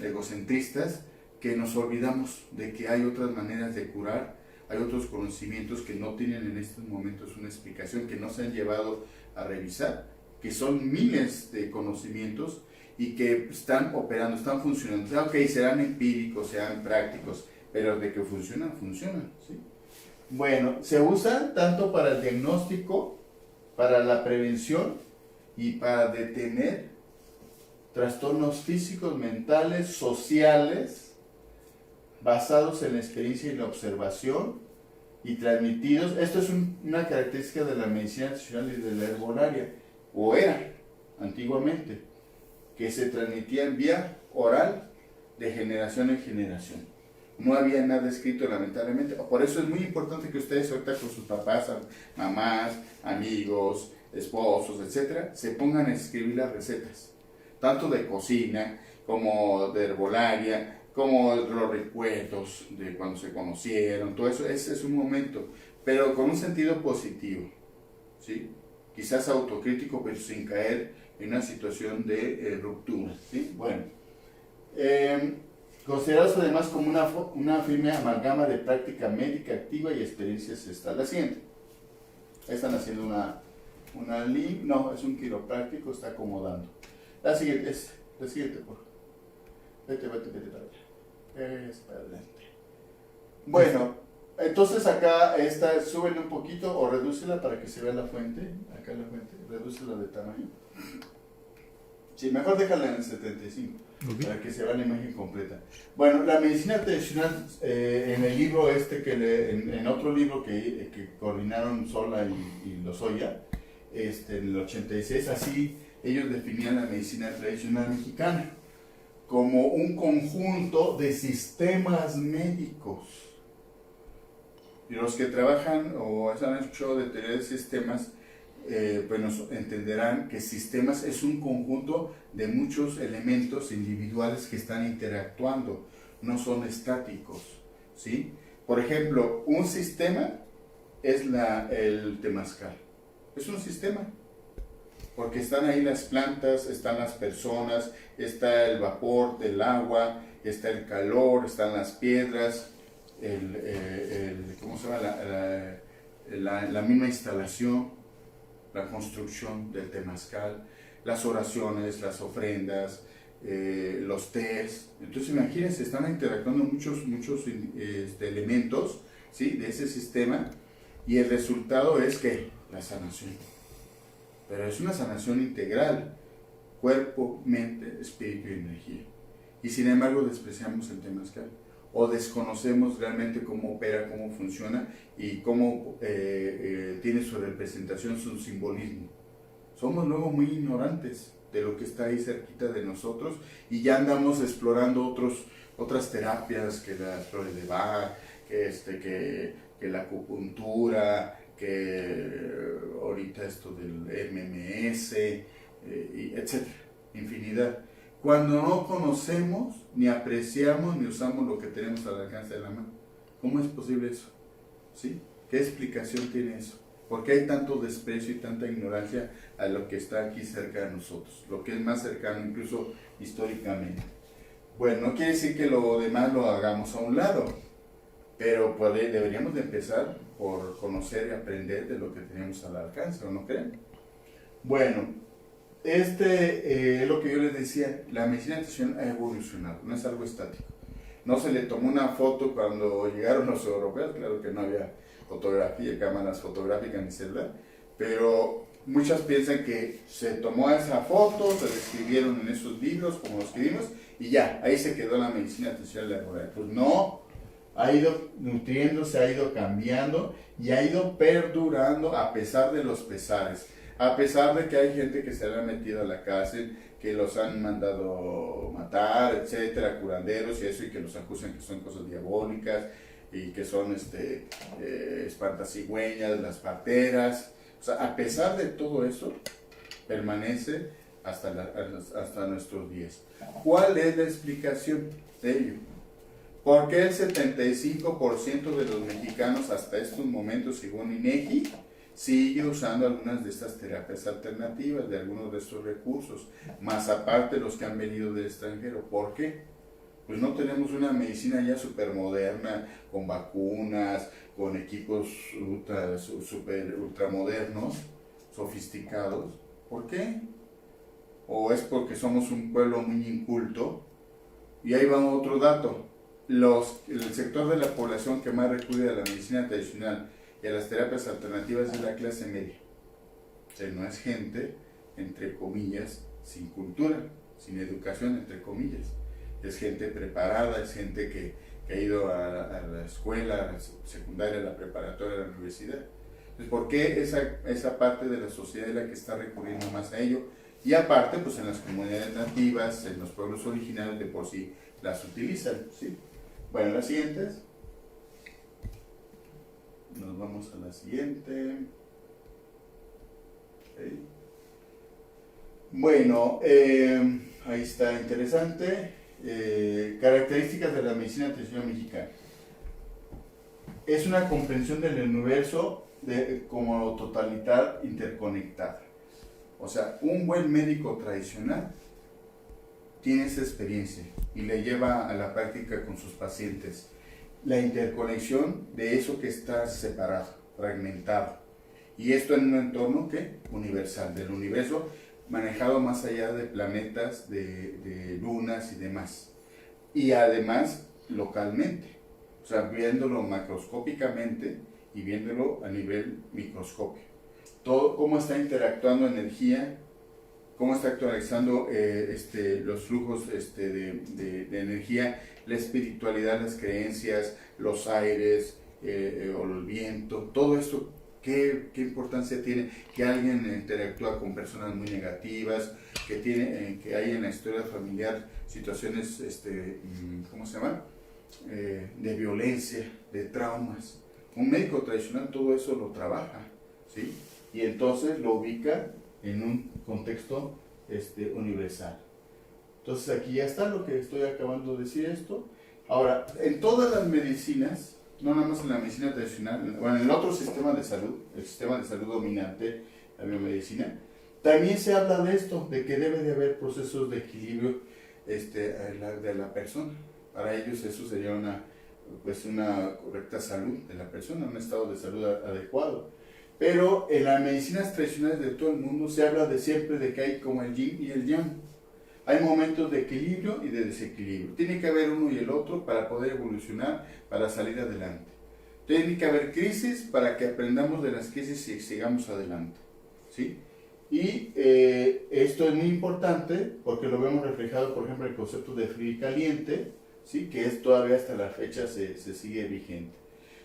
egocentristas, que nos olvidamos de que hay otras maneras de curar, hay otros conocimientos que no tienen en estos momentos una explicación, que no se han llevado a revisar, que son miles de conocimientos y que están operando, están funcionando. O sea, ok, serán empíricos, serán prácticos, pero de que funcionan, ¿sí? Bueno, se usa tanto para el diagnóstico, para la prevención y para detener trastornos físicos, mentales, sociales, basados en la experiencia y la observación y transmitidos. Esto es una característica de la medicina tradicional y de la herbolaria, o era antiguamente, que se transmitía en vía oral de generación en generación. No había nada escrito, lamentablemente. Por eso es muy importante que ustedes ahorita con sus papás, mamás, amigos, esposos, etcétera, se pongan a escribir las recetas, tanto de cocina como de herbolaria, como los recuerdos de cuando se conocieron, todo eso. Ese es un momento, pero con un sentido positivo, ¿sí? Quizás autocrítico, pero sin caer en una situación de ruptura, ¿sí? Bueno, considerados además como una firme amalgama de práctica médica activa y experiencia ancestral. La siguiente. Están haciendo una no, es un quiropráctico, está acomodando. La siguiente, por favor. Vete para allá. Es para adelante. Bueno, entonces acá súbele un poquito o redúcela para que se vea la fuente. Acá la fuente, redúcela de tamaño. Sí, mejor déjala en el 75, okay, para que se vea la imagen completa. Bueno, la medicina tradicional, en el libro en otro libro que coordinaron Sola y Lozoya, en el 86, así ellos definían la medicina tradicional mexicana como un conjunto de sistemas médicos. Y los que trabajan o han escuchado de teoría de sistemas, pues nos entenderán que sistemas es un conjunto de muchos elementos individuales que están interactuando, no son estáticos, ¿sí? Por ejemplo, un sistema es el temazcal, es un sistema, porque están ahí las plantas, están las personas, está el vapor del agua, está el calor, están las piedras, ¿cómo se llama? La misma instalación. la construcción del temazcal, las oraciones, las ofrendas, los tés. Entonces imagínense, están interactuando muchos elementos, ¿sí?, de ese sistema, y el resultado es que la sanación. Pero es una sanación integral, cuerpo, mente, espíritu y energía. Y sin embargo despreciamos el temazcal, o desconocemos realmente cómo opera, cómo funciona y cómo tiene su representación, su simbolismo. Somos luego muy ignorantes de lo que está ahí cerquita de nosotros, y ya andamos explorando otras terapias, que las flores de Bach, que la acupuntura, que ahorita esto del MMS, etcétera, infinidad. Cuando no conocemos, ni apreciamos, ni usamos lo que tenemos al alcance de la mano. ¿Cómo es posible eso? ¿Sí? ¿Qué explicación tiene eso? ¿Por qué hay tanto desprecio y tanta ignorancia a lo que está aquí cerca de nosotros? Lo que es más cercano, incluso históricamente. Bueno, no quiere decir que lo demás lo hagamos a un lado, pero deberíamos de empezar por conocer y aprender de lo que tenemos al alcance, ¿o no creen? Bueno, es lo que yo les decía, la medicina tradicional ha evolucionado, no es algo estático. No se le tomó una foto cuando llegaron los europeos, claro que no había fotografía, cámaras fotográficas ni celular, pero muchas piensan que se tomó esa foto, se describieron en esos libros como los escribimos, y ya, ahí se quedó la medicina tradicional. Pues no, ha ido nutriéndose, ha ido cambiando y ha ido perdurando a pesar de los pesares, a pesar de que hay gente que se le ha metido a la cárcel, que los han mandado matar, etcétera, curanderos y eso, y que los acusan que son cosas diabólicas y que son espantasigüeñas, las parteras. O sea, a pesar de todo eso, permanece hasta nuestros días. ¿Cuál es la explicación de ello? ¿Por qué el 75% de los mexicanos hasta estos momentos, según INEGI, sigue usando algunas de estas terapias alternativas, de algunos de estos recursos, más aparte los que han venido del extranjero? ¿Por qué? Pues no tenemos una medicina ya súper moderna, con vacunas, con equipos ultramodernos, sofisticados. ¿Por qué? ¿O es porque somos un pueblo muy inculto? Y ahí va otro dato. El sector de la población que más recurre a la medicina tradicional y a las terapias alternativas es la clase media. O sea, no es gente, entre comillas, sin cultura, sin educación, entre comillas. Es gente preparada, es gente que ha ido a la escuela, a la secundaria, a la preparatoria, a la universidad. Entonces, ¿por qué esa parte de la sociedad es la que está recurriendo más a ello? Y aparte, pues en las comunidades nativas, en los pueblos originarios, de por sí las utilizan, ¿sí? Bueno, las siguientes. Nos vamos a la siguiente. Okay. Bueno, ahí está, interesante. Características de la medicina tradicional mexicana. Es una comprensión del universo como totalidad interconectada. O sea, un buen médico tradicional tiene esa experiencia y le lleva a la práctica con sus pacientes la interconexión de eso que está separado, fragmentado. Y esto en un entorno universal, del universo, manejado más allá de planetas, de lunas y demás. Y además localmente, o sea, viéndolo macroscópicamente y viéndolo a nivel microscopio. Todo, cómo está interactuando energía, cómo está actualizando los flujos de energía, la espiritualidad, las creencias, los aires, o el viento, todo esto. ¿Qué importancia tiene que alguien interactúa con personas muy negativas, que hay en la historia familiar situaciones, ¿cómo se llama? De violencia, de traumas? Un médico tradicional todo eso lo trabaja, ¿sí? Y entonces lo ubica en un contexto universal. Entonces aquí ya está lo que estoy acabando de decir esto. Ahora, en todas las medicinas, no nada más en la medicina tradicional, bueno, en el otro sistema de salud, el sistema de salud dominante, la biomedicina, también se habla de esto, de que debe de haber procesos de equilibrio de la persona. Para ellos eso sería una correcta salud de la persona, un estado de salud adecuado. Pero en las medicinas tradicionales de todo el mundo se habla de siempre de que hay como el yin y el yang. Hay momentos de equilibrio y de desequilibrio. Tiene que haber uno y el otro para poder evolucionar, para salir adelante. Tiene que haber crisis para que aprendamos de las crisis y sigamos adelante, ¿sí? Y esto es muy importante porque lo vemos reflejado, por ejemplo, en el concepto de frío y caliente, ¿sí? Que es todavía hasta la fecha se sigue vigente.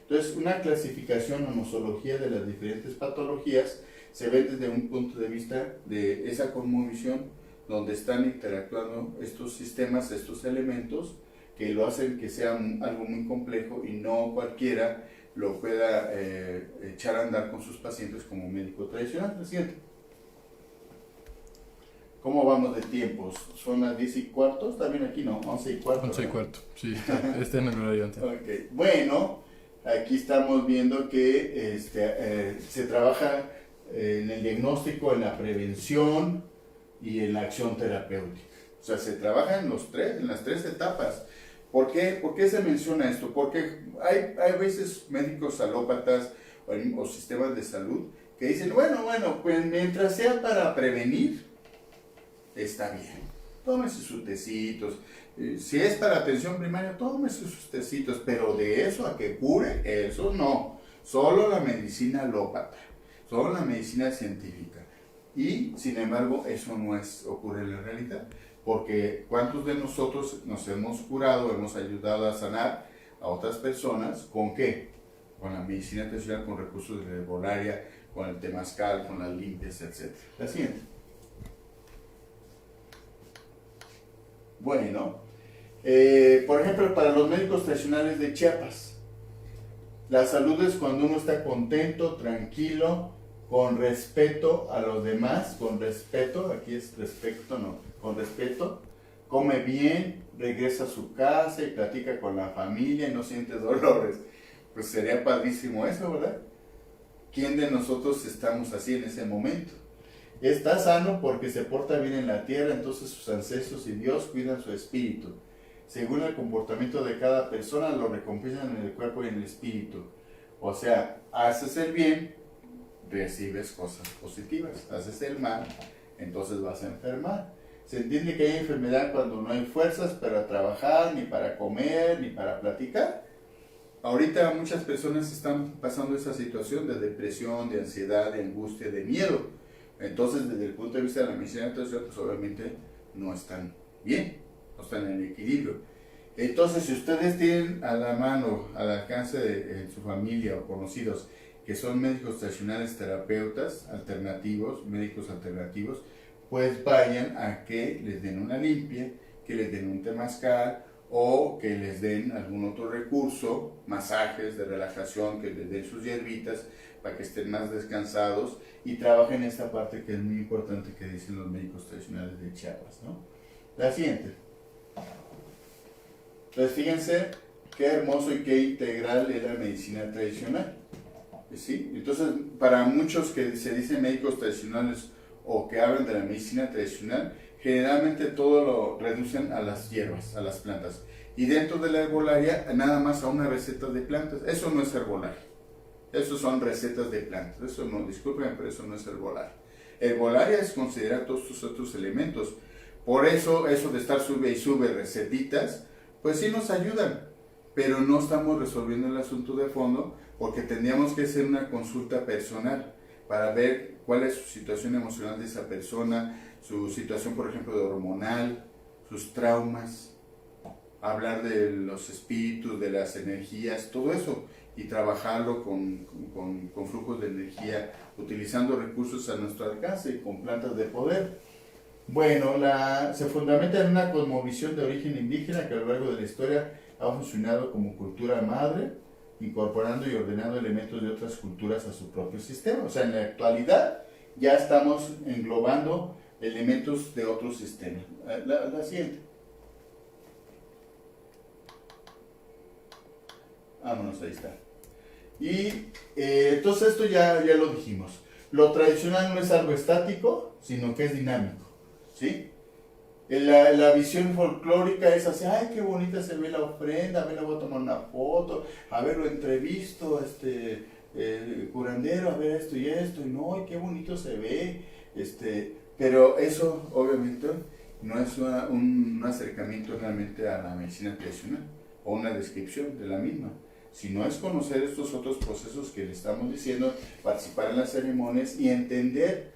Entonces, una clasificación o nosología de las diferentes patologías se ve desde un punto de vista de esa cosmovisión donde están interactuando estos sistemas, estos elementos, que lo hacen que sea algo muy complejo y no cualquiera lo pueda echar a andar con sus pacientes como médico tradicional. Siguiente. ¿Cómo vamos de tiempos? ¿Son las 10:15? También aquí no, 11:15. 11:15, sí, está en el horario antes. Okay. Bueno, aquí estamos viendo que se trabaja en el diagnóstico, en la prevención y en la acción terapéutica. O sea, se trabaja en las tres etapas. ¿Por qué? ¿Por qué se menciona esto? Porque hay veces médicos alópatas o sistemas de salud que dicen, bueno, pues mientras sea para prevenir, está bien. Tómese sus tecitos. Si es para atención primaria, tómese sus tecitos. Pero de eso a que cure, eso no. Solo la medicina alópata. Solo la medicina científica. Y, sin embargo, eso no ocurre en la realidad. Porque ¿cuántos de nosotros nos hemos curado, hemos ayudado a sanar a otras personas? ¿Con qué? Con la medicina tradicional, con recursos de herbolaria, con el temazcal, con las limpias, etc. La siguiente. Bueno, por ejemplo, para los médicos tradicionales de Chiapas, la salud es cuando uno está contento, tranquilo, con respeto a los demás, con respeto, aquí es respeto, no, con respeto, come bien, regresa a su casa y platica con la familia y no siente dolores. Pues sería padrísimo eso, ¿verdad? ¿Quién de nosotros estamos así en ese momento? Está sano porque se porta bien en la tierra, entonces sus ancestros y Dios cuidan su espíritu. Según el comportamiento de cada persona, lo recompensan en el cuerpo y en el espíritu. O sea, haces el bien, recibes cosas positivas. Haces el mal, entonces vas a enfermar. Se entiende que hay enfermedad cuando no hay fuerzas para trabajar, ni para comer, ni para platicar. Ahorita muchas personas están pasando esa situación de depresión, de ansiedad, de angustia, de miedo. Entonces, desde el punto de vista de la medicina tradicional, pues obviamente no están bien, no están en equilibrio. Entonces, si ustedes tienen a la mano, al alcance en su familia o conocidos, que son médicos tradicionales, terapeutas alternativos, médicos alternativos, pues vayan a que les den una limpia, que les den un temazcal o que les den algún otro recurso, masajes de relajación, que les den sus hierbitas para que estén más descansados y trabajen esta parte que es muy importante que dicen los médicos tradicionales de Chiapas, ¿no? La siguiente. Entonces fíjense qué hermoso y qué integral es la medicina tradicional. ¿Sí? Entonces, para muchos que se dicen médicos tradicionales o que hablan de la medicina tradicional, generalmente todo lo reducen a las hierbas, a las plantas. Y dentro de la herbolaria, nada más a una receta de plantas. Eso no es herbolaria. Eso son recetas de plantas. Eso no, disculpen, pero eso no es herbolaria. Herbolaria es considerar todos estos otros elementos. Por eso de estar sube y sube recetitas, pues sí nos ayudan, pero no estamos resolviendo el asunto de fondo, porque tendríamos que hacer una consulta personal para ver cuál es su situación emocional de esa persona, su situación, por ejemplo, de hormonal, sus traumas, hablar de los espíritus, de las energías, todo eso, y trabajarlo con flujos de energía, utilizando recursos a nuestro alcance y con plantas de poder. Bueno, se fundamenta en una cosmovisión de origen indígena que a lo largo de la historia ha funcionado como cultura madre, incorporando y ordenando elementos de otras culturas a su propio sistema. O sea, en la actualidad ya estamos englobando elementos de otros sistemas. La siguiente. Vámonos, ahí está. Y entonces esto ya lo dijimos. Lo tradicional no es algo estático, sino que es dinámico, ¿sí? La visión folclórica es así, ay, qué bonita se ve la ofrenda, a ver, le voy a tomar una foto, a ver, lo entrevisto, curandero, a ver esto y esto, y no, y qué bonito se ve, pero eso obviamente no es un acercamiento realmente a la medicina tradicional o una descripción de la misma, sino es conocer estos otros procesos que le estamos diciendo, participar en las ceremonias y entender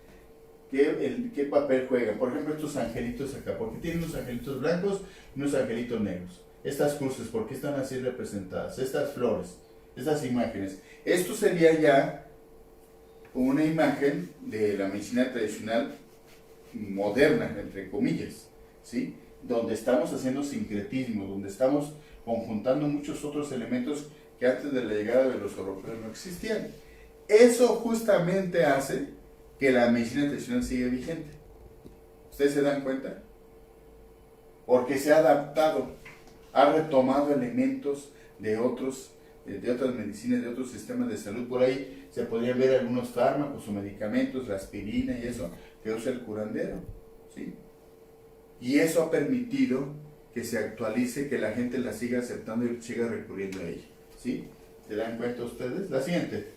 qué papel juegan. Por ejemplo, estos angelitos acá, ¿por qué tienen unos angelitos blancos y unos angelitos negros? Estas cruces, ¿por qué están así representadas? Estas flores, estas imágenes. Esto sería ya una imagen de la medicina tradicional moderna, entre comillas, ¿sí? Donde estamos haciendo sincretismo, donde estamos conjuntando muchos otros elementos que antes de la llegada de los europeos no existían. Eso justamente hace que la medicina tradicional siga vigente. ¿Ustedes se dan cuenta? Porque se ha adaptado, ha retomado elementos de otras medicinas, de otros sistemas de salud. Por ahí se podrían ver algunos fármacos o medicamentos, la aspirina y eso, que usa el curandero, ¿sí? Y eso ha permitido que se actualice, que la gente la siga aceptando y siga recurriendo a ella, ¿sí? ¿Se dan cuenta ustedes? La siguiente.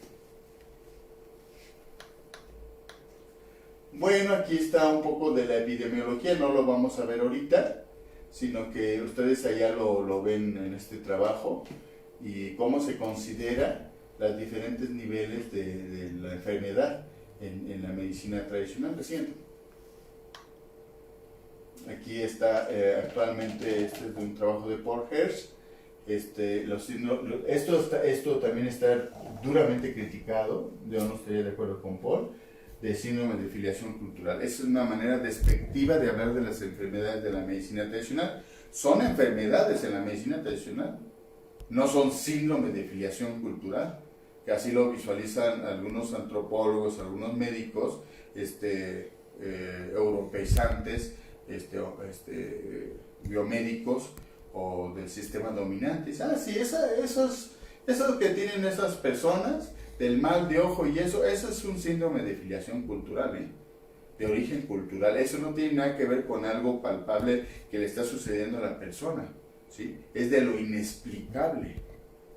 Bueno, aquí está un poco de la epidemiología, no lo vamos a ver ahorita, sino que ustedes allá lo ven en este trabajo, y cómo se considera los diferentes niveles de la enfermedad en la medicina tradicional reciente. Aquí está actualmente, este es de un trabajo de Paul Hirsch. Esto también está duramente criticado, yo no estaría de acuerdo con Paul, de síndrome de filiación cultural. Esa es una manera despectiva de hablar de las enfermedades de la medicina tradicional. Son enfermedades en la medicina tradicional, no son síndrome de filiación cultural, que así lo visualizan algunos antropólogos, algunos médicos europeizantes, biomédicos o del sistema dominante. Sí, eso que tienen esas personas del mal de ojo y eso es un síndrome de filiación cultural, de origen cultural. Eso no tiene nada que ver con algo palpable que le está sucediendo a la persona, ¿sí? Es de lo inexplicable.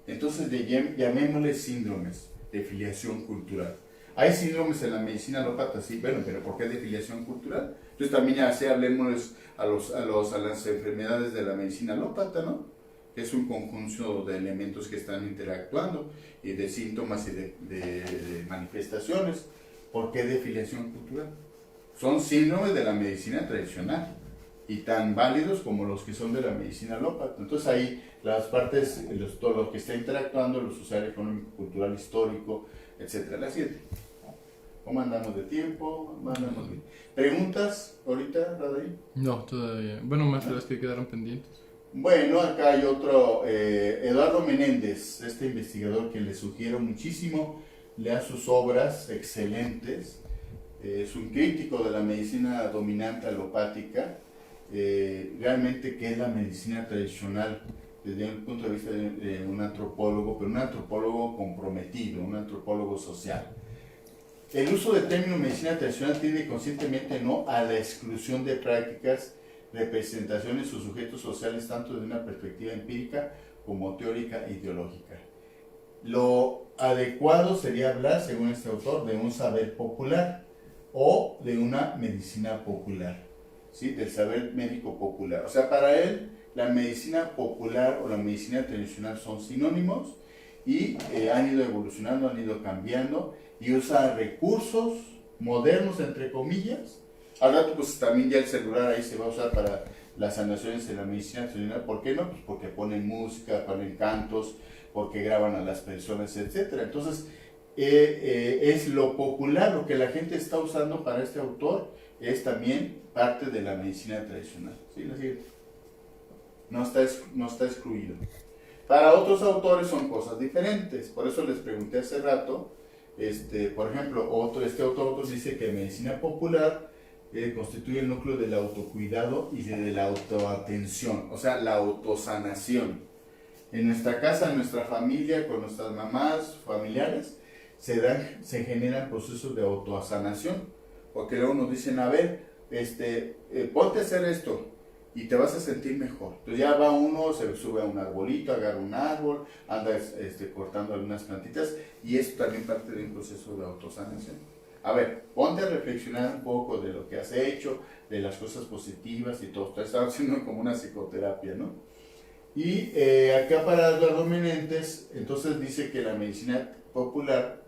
Entonces llamémosle síndromes de filiación cultural. Hay síndromes en la medicina alópata, sí, bueno, pero ¿por qué de filiación cultural? Entonces también así hablemos a las enfermedades de la medicina alópata, ¿no? Que es un conjunto de elementos que están interactuando y de síntomas y de manifestaciones. ¿Por qué de filiación cultural? Son síndromes de la medicina tradicional y tan válidos como los que son de la medicina alópata. Entonces ahí las partes, todo lo que está interactuando, lo social, económico, cultural, histórico, etcétera. La siguiente. ¿Cómo andamos de tiempo? ¿Andamos bien? ¿Preguntas ahorita, Radai? No, todavía. Bueno, más de las que quedaron pendientes. Bueno, acá hay otro, Eduardo Menéndez, este investigador que le sugiero muchísimo, lea sus obras excelentes, es un crítico de la medicina dominante alopática, realmente qué es la medicina tradicional desde el punto de vista de un antropólogo, pero un antropólogo comprometido, un antropólogo social. El uso del término medicina tradicional tiende conscientemente no a la exclusión de prácticas, representaciones o sujetos sociales tanto desde una perspectiva empírica como teórica e ideológica. Lo adecuado sería hablar, según este autor, de un saber popular o de una medicina popular, ¿sí? Del saber médico popular. O sea, para él, la medicina popular o la medicina tradicional son sinónimos y han ido evolucionando, han ido cambiando y usan recursos modernos, entre comillas. Al rato, pues también ya el celular ahí se va a usar para las sanaciones de la medicina tradicional. ¿Por qué no? Pues porque ponen música, ponen cantos, porque graban a las personas, etc. Entonces, es lo popular, lo que la gente está usando para este autor, es también parte de la medicina tradicional. ¿Sí? Lo siguiente. No está excluido. Para otros autores son cosas diferentes. Por eso les pregunté hace rato, por ejemplo, este autor dice que medicina popular constituye el núcleo del autocuidado y de la autoatención, o sea, la autosanación. En nuestra casa, en nuestra familia, con nuestras mamás, familiares, se generan procesos de autosanación, porque luego nos dicen, a ver, ponte a hacer esto, y te vas a sentir mejor. Entonces ya va uno, se sube a un arbolito, agarra un árbol, anda cortando algunas plantitas, y es también parte de un proceso de autosanación. A ver, ponte a reflexionar un poco de lo que has hecho, de las cosas positivas y todo. Te estás haciendo como una psicoterapia, ¿no? Y acá para Eduardo Menéndez, entonces dice que la medicina popular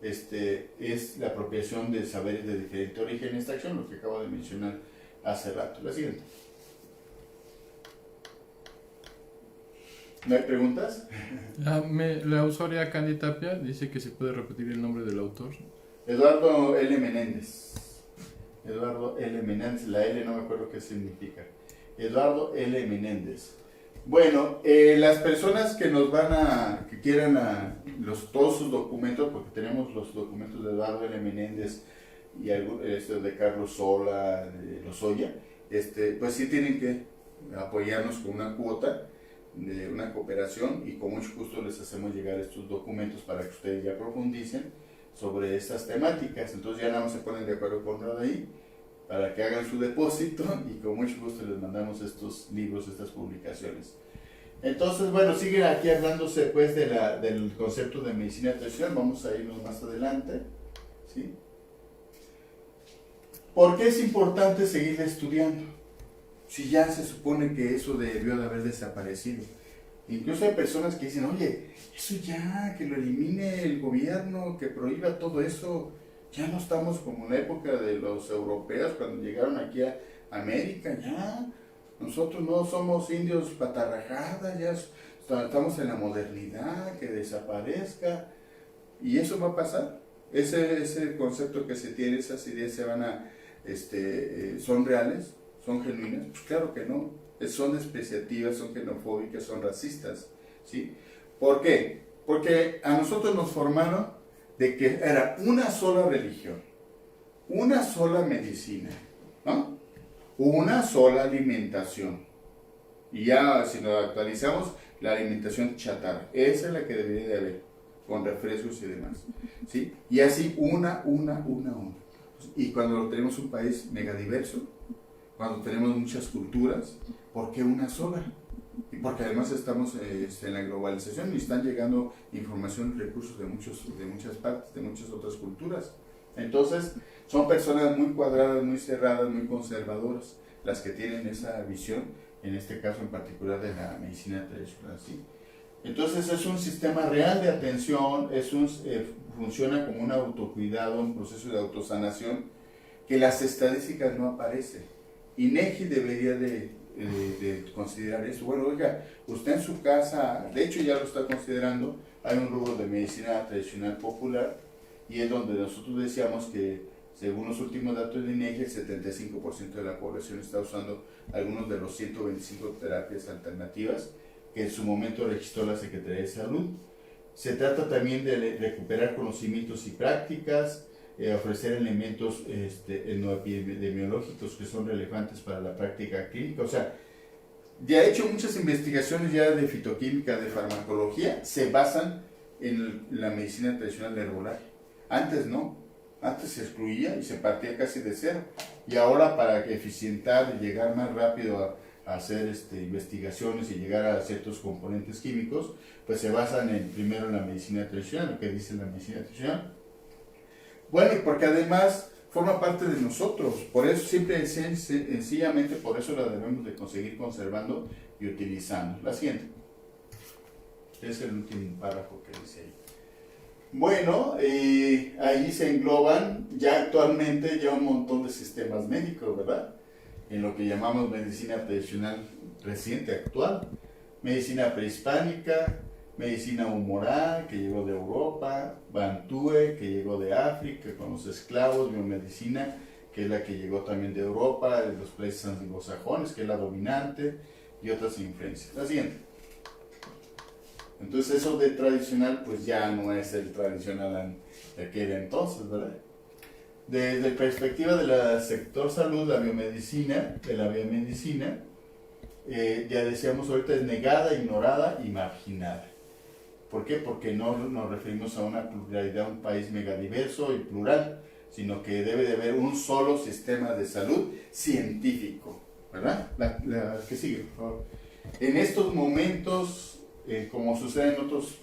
es la apropiación de saberes de diferente origen en esta acción, lo que acabo de mencionar hace rato. La siguiente. ¿No hay preguntas? La usuaria Candy Tapia dice que se puede repetir el nombre del autor. Eduardo L. Menéndez. Eduardo L. Menéndez, la L no me acuerdo qué significa. Eduardo L. Menéndez. Bueno, las personas que nos que quieran todos sus documentos, porque tenemos los documentos de Eduardo L. Menéndez y de Carlos Sola, de Lozoya, pues sí tienen que apoyarnos con una cuota de una cooperación, y con mucho gusto les hacemos llegar estos documentos para que ustedes ya profundicen sobre estas temáticas. Entonces ya nada más se ponen de acuerdo con ahí para que hagan su depósito, y con mucho gusto les mandamos estos libros, estas publicaciones. Entonces, bueno, sigue aquí hablándose pues del concepto de medicina tradicional. Vamos a irnos más adelante, ¿sí? ¿Por qué es importante seguir estudiando? Si ya se supone que eso debió de haber desaparecido. Incluso hay personas que dicen, oye, eso ya, que lo elimine el gobierno, que prohíba todo eso. Ya no estamos como en la época de los europeos cuando llegaron aquí a América, ya. Nosotros no somos indios patarrajadas, ya estamos en la modernidad, que desaparezca. Y eso va a pasar. Ese concepto que se tiene, esas ideas se van a, ¿son reales? ¿Son genuinas? Pues claro que no. Son despreciativas, son xenofóbicas, son racistas, ¿sí? ¿Por qué? Porque a nosotros nos formaron de que era una sola religión, una sola medicina, ¿no? Una sola alimentación. Y ya si nos actualizamos, la alimentación chatarra, esa es la que debería de haber, con refrescos y demás, ¿sí? Y así una. Y cuando tenemos un país megadiverso, cuando tenemos muchas culturas, ¿por qué una sola? Y porque además estamos en la globalización y están llegando información y recursos de muchas partes, de muchas otras culturas. Entonces, son personas muy cuadradas, muy cerradas, muy conservadoras, las que tienen esa visión, en este caso en particular de la medicina tradicional, ¿sí? Entonces, es un sistema real de atención, funciona como un autocuidado, un proceso de autosanación, que las estadísticas no aparecen. INEGI debería de considerar eso. Bueno, oiga, usted en su casa, de hecho ya lo está considerando, hay un rubro de medicina tradicional popular, y es donde nosotros decíamos que, según los últimos datos de INEGI, el 75% de la población está usando algunos de los 125 terapias alternativas que en su momento registró la Secretaría de Salud. Se trata también de recuperar conocimientos y prácticas, ofrecer elementos epidemiológicos que son relevantes para la práctica clínica. O sea, ya he hecho muchas investigaciones ya de fitoquímica, de farmacología, se basan en la medicina tradicional herbolaria. Antes no, antes se excluía y se partía casi de cero. Y ahora, para eficientar y llegar más rápido a hacer investigaciones y llegar a ciertos componentes químicos, pues se basan primero en la medicina tradicional, lo que dice la medicina tradicional. Bueno, y porque además forma parte de nosotros, por eso siempre, sencillamente por eso la debemos de conseguir conservando y utilizando. La siguiente. Es el último párrafo que dice ahí. Bueno, ahí se engloban ya actualmente ya un montón de sistemas médicos, ¿verdad? En lo que llamamos medicina tradicional reciente, actual, medicina prehispánica, medicina humoral, que llegó de Europa, Bantúe, que llegó de África con los esclavos, biomedicina, que es la que llegó también de Europa, de los países anglosajones, que es la dominante, y otras influencias. La siguiente. Entonces eso de tradicional, pues ya no es el tradicional de aquel entonces, ¿verdad? Desde la perspectiva del sector salud, la biomedicina, ya decíamos ahorita, es negada, ignorada y marginada. ¿Por qué? Porque no nos referimos a una pluralidad, un país megadiverso y plural, sino que debe de haber un solo sistema de salud científico, ¿verdad? La que sigue, por favor. En estos momentos, como sucede en otros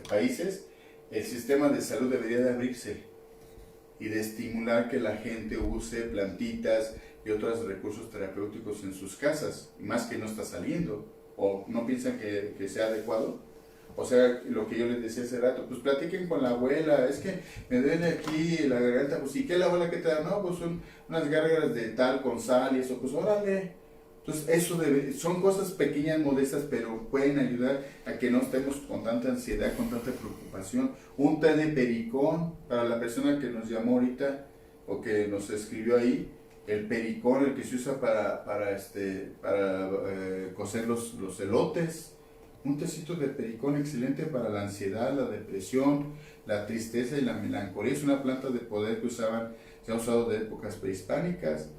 países, el sistema de salud debería de abrirse y de estimular que la gente use plantitas y otros recursos terapéuticos en sus casas, y más que no está saliendo, o no piensan que sea adecuado. O sea, lo que yo les decía hace rato, pues platiquen con la abuela, es que me duele aquí la garganta, pues ¿y qué la abuela que te da? No, pues son unas gárgaras de tal con sal y eso, pues órale. Entonces, son cosas pequeñas, modestas, pero pueden ayudar a que no estemos con tanta ansiedad, con tanta preocupación. Un té de pericón, para la persona que nos llamó ahorita, o que nos escribió ahí, el pericón, el que se usa para cocer los elotes. Un tecito de pericón excelente para la ansiedad, la depresión, la tristeza y la melancolía. Es una planta de poder que se ha usado de épocas prehispánicas.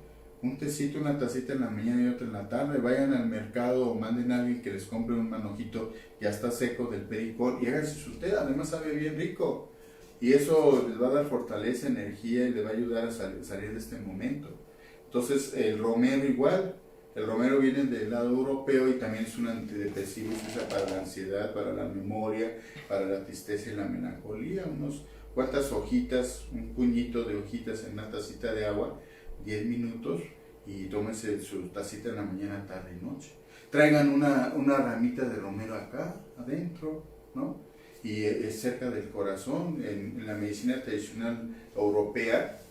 Un tecito, una tacita en la mañana y otra en la tarde. Vayan al mercado o manden a alguien que les compre un manojito ya está seco del pericón y háganse su té. Además sabe bien rico. Y eso les va a dar fortaleza, energía y les va a ayudar a salir de este momento. Entonces el romero igual. El romero viene del lado europeo y también es un antidepresivo, se usa para la ansiedad, para la memoria, para la tristeza y la melancolía. Unos cuantas hojitas, un puñito de hojitas en una tacita de agua, 10 minutos, y tómense su tacita en la mañana, tarde y noche. Traigan una ramita de romero acá, adentro, ¿no? Y es cerca del corazón. En la medicina tradicional europea,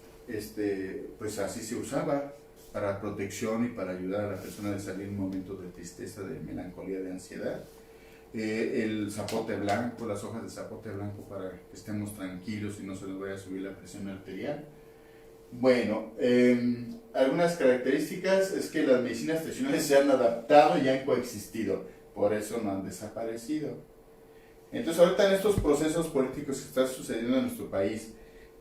pues así se usaba, para protección y para ayudar a la persona a salir en momentos de tristeza, de melancolía, de ansiedad. El zapote blanco, las hojas de zapote blanco para que estemos tranquilos y no se nos vaya a subir la presión arterial. Bueno, algunas características es que las medicinas tradicionales se han adaptado y han coexistido, por eso no han desaparecido. Entonces ahorita en estos procesos políticos que están sucediendo en nuestro país,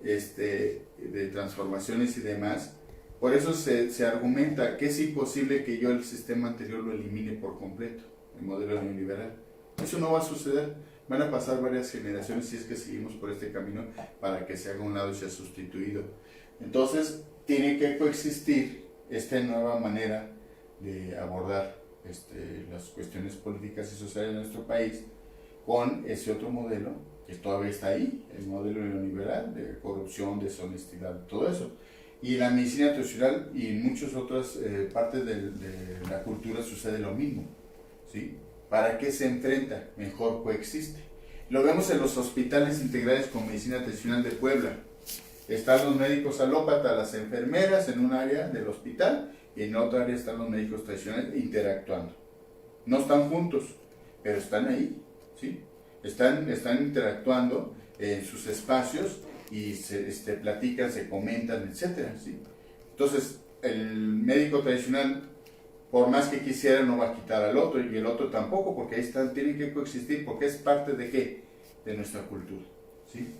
de transformaciones y demás, por eso se argumenta que es imposible que yo el sistema anterior lo elimine por completo, el modelo neoliberal. Eso no va a suceder, van a pasar varias generaciones si es que seguimos por este camino para que se haga a un lado y sea sustituido. Entonces, tiene que coexistir esta nueva manera de abordar las cuestiones políticas y sociales de nuestro país con ese otro modelo que todavía está ahí, el modelo neoliberal de corrupción, deshonestidad, todo eso. Y en la medicina tradicional y en muchas otras partes de la cultura sucede lo mismo, ¿sí? ¿Para qué se enfrenta? Mejor coexiste. Lo vemos en los hospitales integrales con medicina tradicional de Puebla. Están los médicos alópatas, las enfermeras en un área del hospital y en otra área están los médicos tradicionales interactuando. No están juntos, pero están ahí, ¿sí? Están interactuando en sus espacios y se platican, se comentan, etcétera, ¿sí? Entonces, el médico tradicional, por más que quisiera, no va a quitar al otro, y el otro tampoco, porque ahí tienen que coexistir, porque es parte de ¿qué? De nuestra cultura, ¿sí?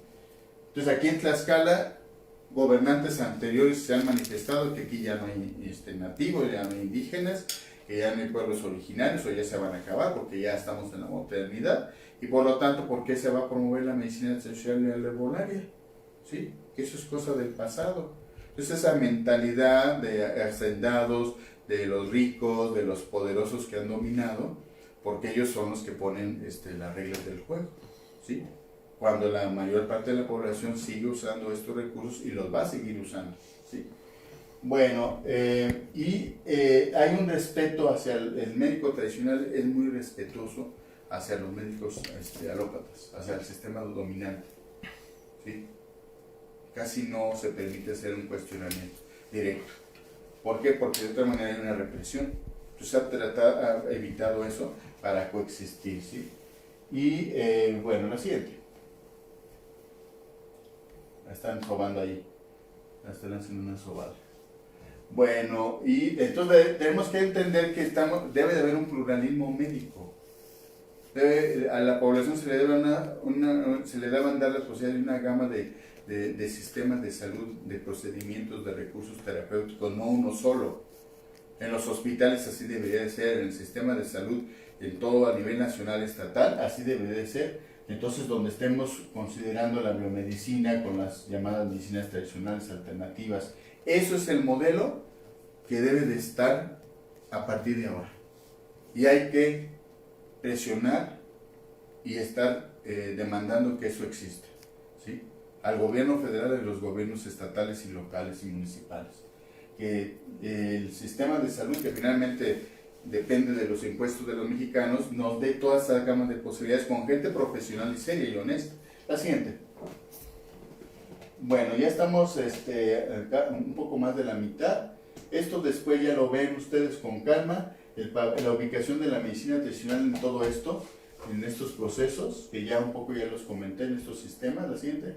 Entonces, aquí en Tlaxcala, gobernantes anteriores se han manifestado que aquí ya no hay nativos, ya no hay indígenas, que ya no hay pueblos originarios, o ya se van a acabar, porque ya estamos en la modernidad, y por lo tanto, ¿por qué se va a promover la medicina tradicional y la herbolaria? ¿Sí? Que eso es cosa del pasado. Entonces esa mentalidad de hacendados, de los ricos, de los poderosos que han dominado, porque ellos son los que ponen las reglas del juego, ¿sí? Cuando la mayor parte de la población sigue usando estos recursos y los va a seguir usando, ¿sí? Bueno, hay un respeto hacia el médico tradicional, es muy respetuoso hacia los médicos alópatas, hacia el sistema dominante, ¿sí? Casi no se permite hacer un cuestionamiento directo. ¿Por qué? Porque de otra manera hay una represión. Entonces ha evitado eso para coexistir, ¿sí? Y bueno, la siguiente. La están sobando ahí. La están haciendo una sobada. Bueno, y entonces tenemos que entender que debe de haber un pluralismo médico. A la población se le deben dar las posibilidades de una gama de sistemas de salud, de procedimientos, de recursos terapéuticos, no uno solo. En los hospitales así debería de ser, en el sistema de salud, en todo a nivel nacional, estatal, así debería de ser. Entonces, donde estemos considerando la biomedicina con las llamadas medicinas tradicionales alternativas, eso es el modelo que debe de estar a partir de ahora. Y hay que presionar y estar demandando que eso exista, ¿sí? Al gobierno federal y a los gobiernos estatales y locales y municipales. Que el sistema de salud, que finalmente depende de los impuestos de los mexicanos, nos dé todas estas gamas de posibilidades con gente profesional y seria y honesta. La siguiente. Bueno, ya estamos acá, un poco más de la mitad. Esto después ya lo ven ustedes con calma, la ubicación de la medicina tradicional en todo esto, en estos procesos, que ya un poco ya los comenté en estos sistemas. La siguiente.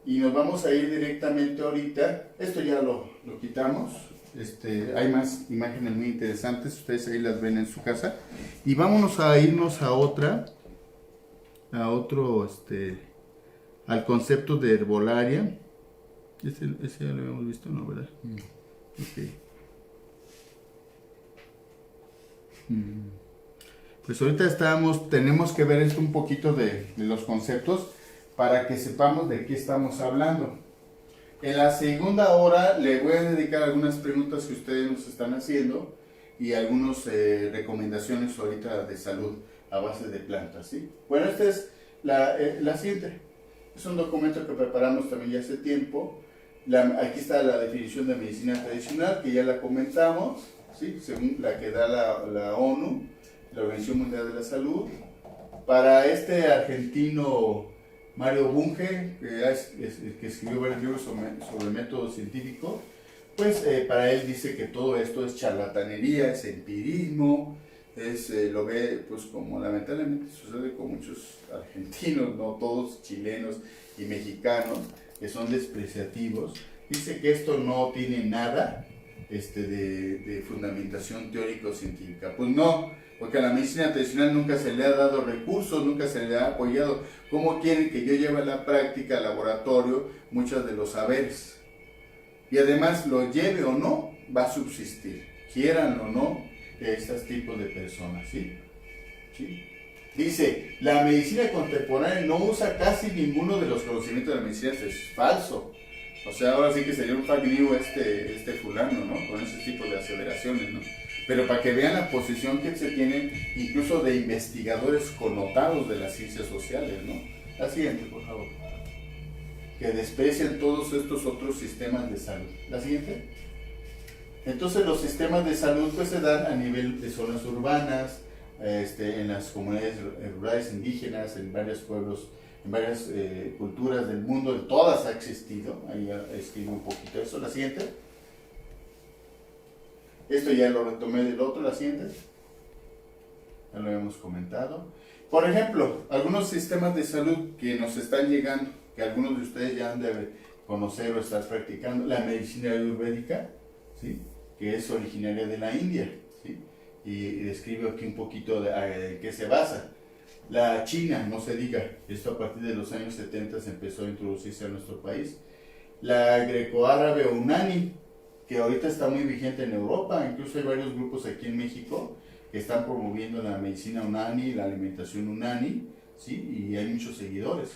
Y nos vamos a ir directamente ahorita, esto ya lo quitamos, hay más imágenes muy interesantes, ustedes ahí las ven en su casa, y vámonos a irnos a otro, al concepto de herbolaria. Ese ya lo habíamos visto, ¿no? ¿Verdad? Ok. Pues ahorita tenemos que ver esto un poquito de los conceptos para que sepamos de qué estamos hablando. En la segunda hora le voy a dedicar algunas preguntas que ustedes nos están haciendo y algunas recomendaciones ahorita de salud a base de plantas, ¿sí? Bueno, esta es la siguiente. Es un documento que preparamos también ya hace tiempo. Aquí está la definición de medicina tradicional, que ya la comentamos, ¿sí? Según la que da la ONU, la Organización Mundial de la Salud. Para este argentino Mario Bunge, que escribió varios libros sobre método científico, pues para él dice que todo esto es charlatanería, es empirismo, lo ve pues como lamentablemente sucede con muchos argentinos, no todos chilenos y mexicanos, que son despreciativos. Dice que esto no tiene nada de fundamentación teórico-científica. Pues no, porque a la medicina tradicional nunca se le ha dado recursos, nunca se le ha apoyado. ¿Cómo quieren que yo lleve a la práctica, al laboratorio, muchos de los saberes? Y además, lo lleve o no, va a subsistir, quieran o no, estos tipos de personas, ¿sí? ¿Sí? Dice, la medicina contemporánea no usa casi ninguno de los conocimientos de la medicina, esto es falso. O sea, ahora sí que sería un fake news fulano, ¿no? Con ese tipo de aseveraciones, ¿no? Pero para que vean la posición que se tiene, incluso de investigadores connotados de las ciencias sociales, ¿no? La siguiente, por favor. Que desprecian todos estos otros sistemas de salud. La siguiente. Entonces los sistemas de salud pues se dan a nivel de zonas urbanas, en las comunidades rurales indígenas, en varios pueblos, en varias culturas del mundo, en todas ha existido. Ahí escribo un poquito eso. La siguiente. Esto ya lo retomé del otro. La siguiente. Ya lo habíamos comentado. Por ejemplo, algunos sistemas de salud que nos están llegando, que algunos de ustedes ya han de conocer o estar practicando, la medicina ayurvédica, ¿sí? Que es originaria de la India, ¿sí? Y describo aquí un poquito de qué se basa. La China, no se diga, esto a partir de los años 70 se empezó a introducirse a nuestro país. La greco-árabe o Unani, que ahorita está muy vigente en Europa, incluso hay varios grupos aquí en México que están promoviendo la medicina Unani, la alimentación Unani, ¿sí? Y hay muchos seguidores.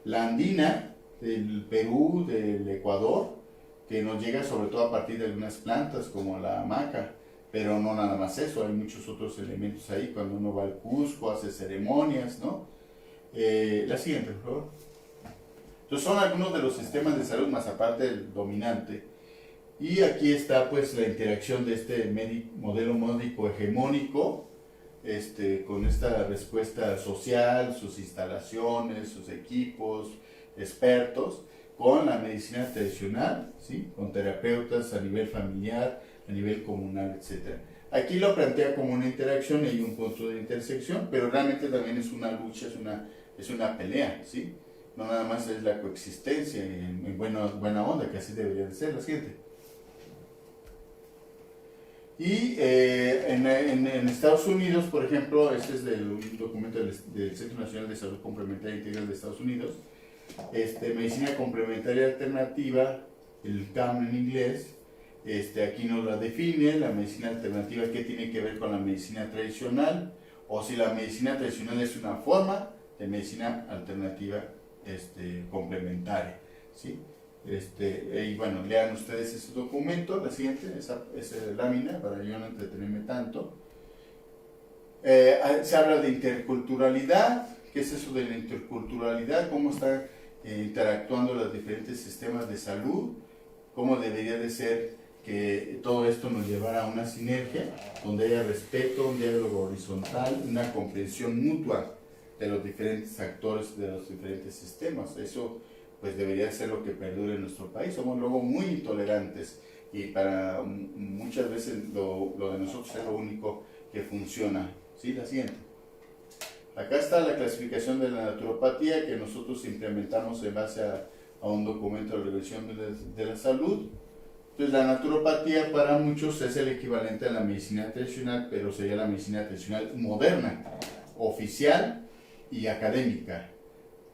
La andina, del Perú, del Ecuador, que nos llega sobre todo a partir de algunas plantas como la maca, pero no nada más eso, hay muchos otros elementos ahí, cuando uno va al Cusco, hace ceremonias, ¿no? La siguiente, por favor. Entonces son algunos de los sistemas de salud, más aparte del dominante. Y aquí está pues la interacción de este modelo médico hegemónico, con esta respuesta social, sus instalaciones, sus equipos, expertos, con la medicina tradicional, ¿sí? Con terapeutas a nivel familiar, a nivel comunal, etc. Aquí lo plantea como una interacción y hay un punto de intersección, pero realmente también es una lucha, es una pelea, ¿sí? No nada más es la coexistencia en buena onda, que así debería de ser. La siguiente. Y en Estados Unidos, por ejemplo, este es un documento del Centro Nacional de Salud Complementaria Integral de Estados Unidos, medicina complementaria alternativa, el CAM en inglés, aquí nos la define, la medicina alternativa, qué tiene que ver con la medicina tradicional, o si la medicina tradicional es una forma de medicina alternativa complementaria, ¿sí? Y bueno, lean ustedes ese documento, la siguiente, esa lámina, para yo no entretenerme tanto. Se habla de interculturalidad. ¿Qué es eso de la interculturalidad? ¿Cómo están interactuando los diferentes sistemas de salud? ¿Cómo debería de ser que todo esto nos llevara a una sinergia donde haya respeto, un diálogo horizontal, una comprensión mutua de los diferentes actores, de los diferentes sistemas? Eso pues debería ser lo que perdure en nuestro país. Somos luego muy intolerantes y para muchas veces lo de nosotros es lo único que funciona. ¿Sí? La siguiente. Acá está la clasificación de la naturopatía que nosotros implementamos en base a un documento de revisión de la salud. Entonces la naturopatía para muchos es el equivalente a la medicina tradicional, pero sería la medicina tradicional moderna, oficial y académica,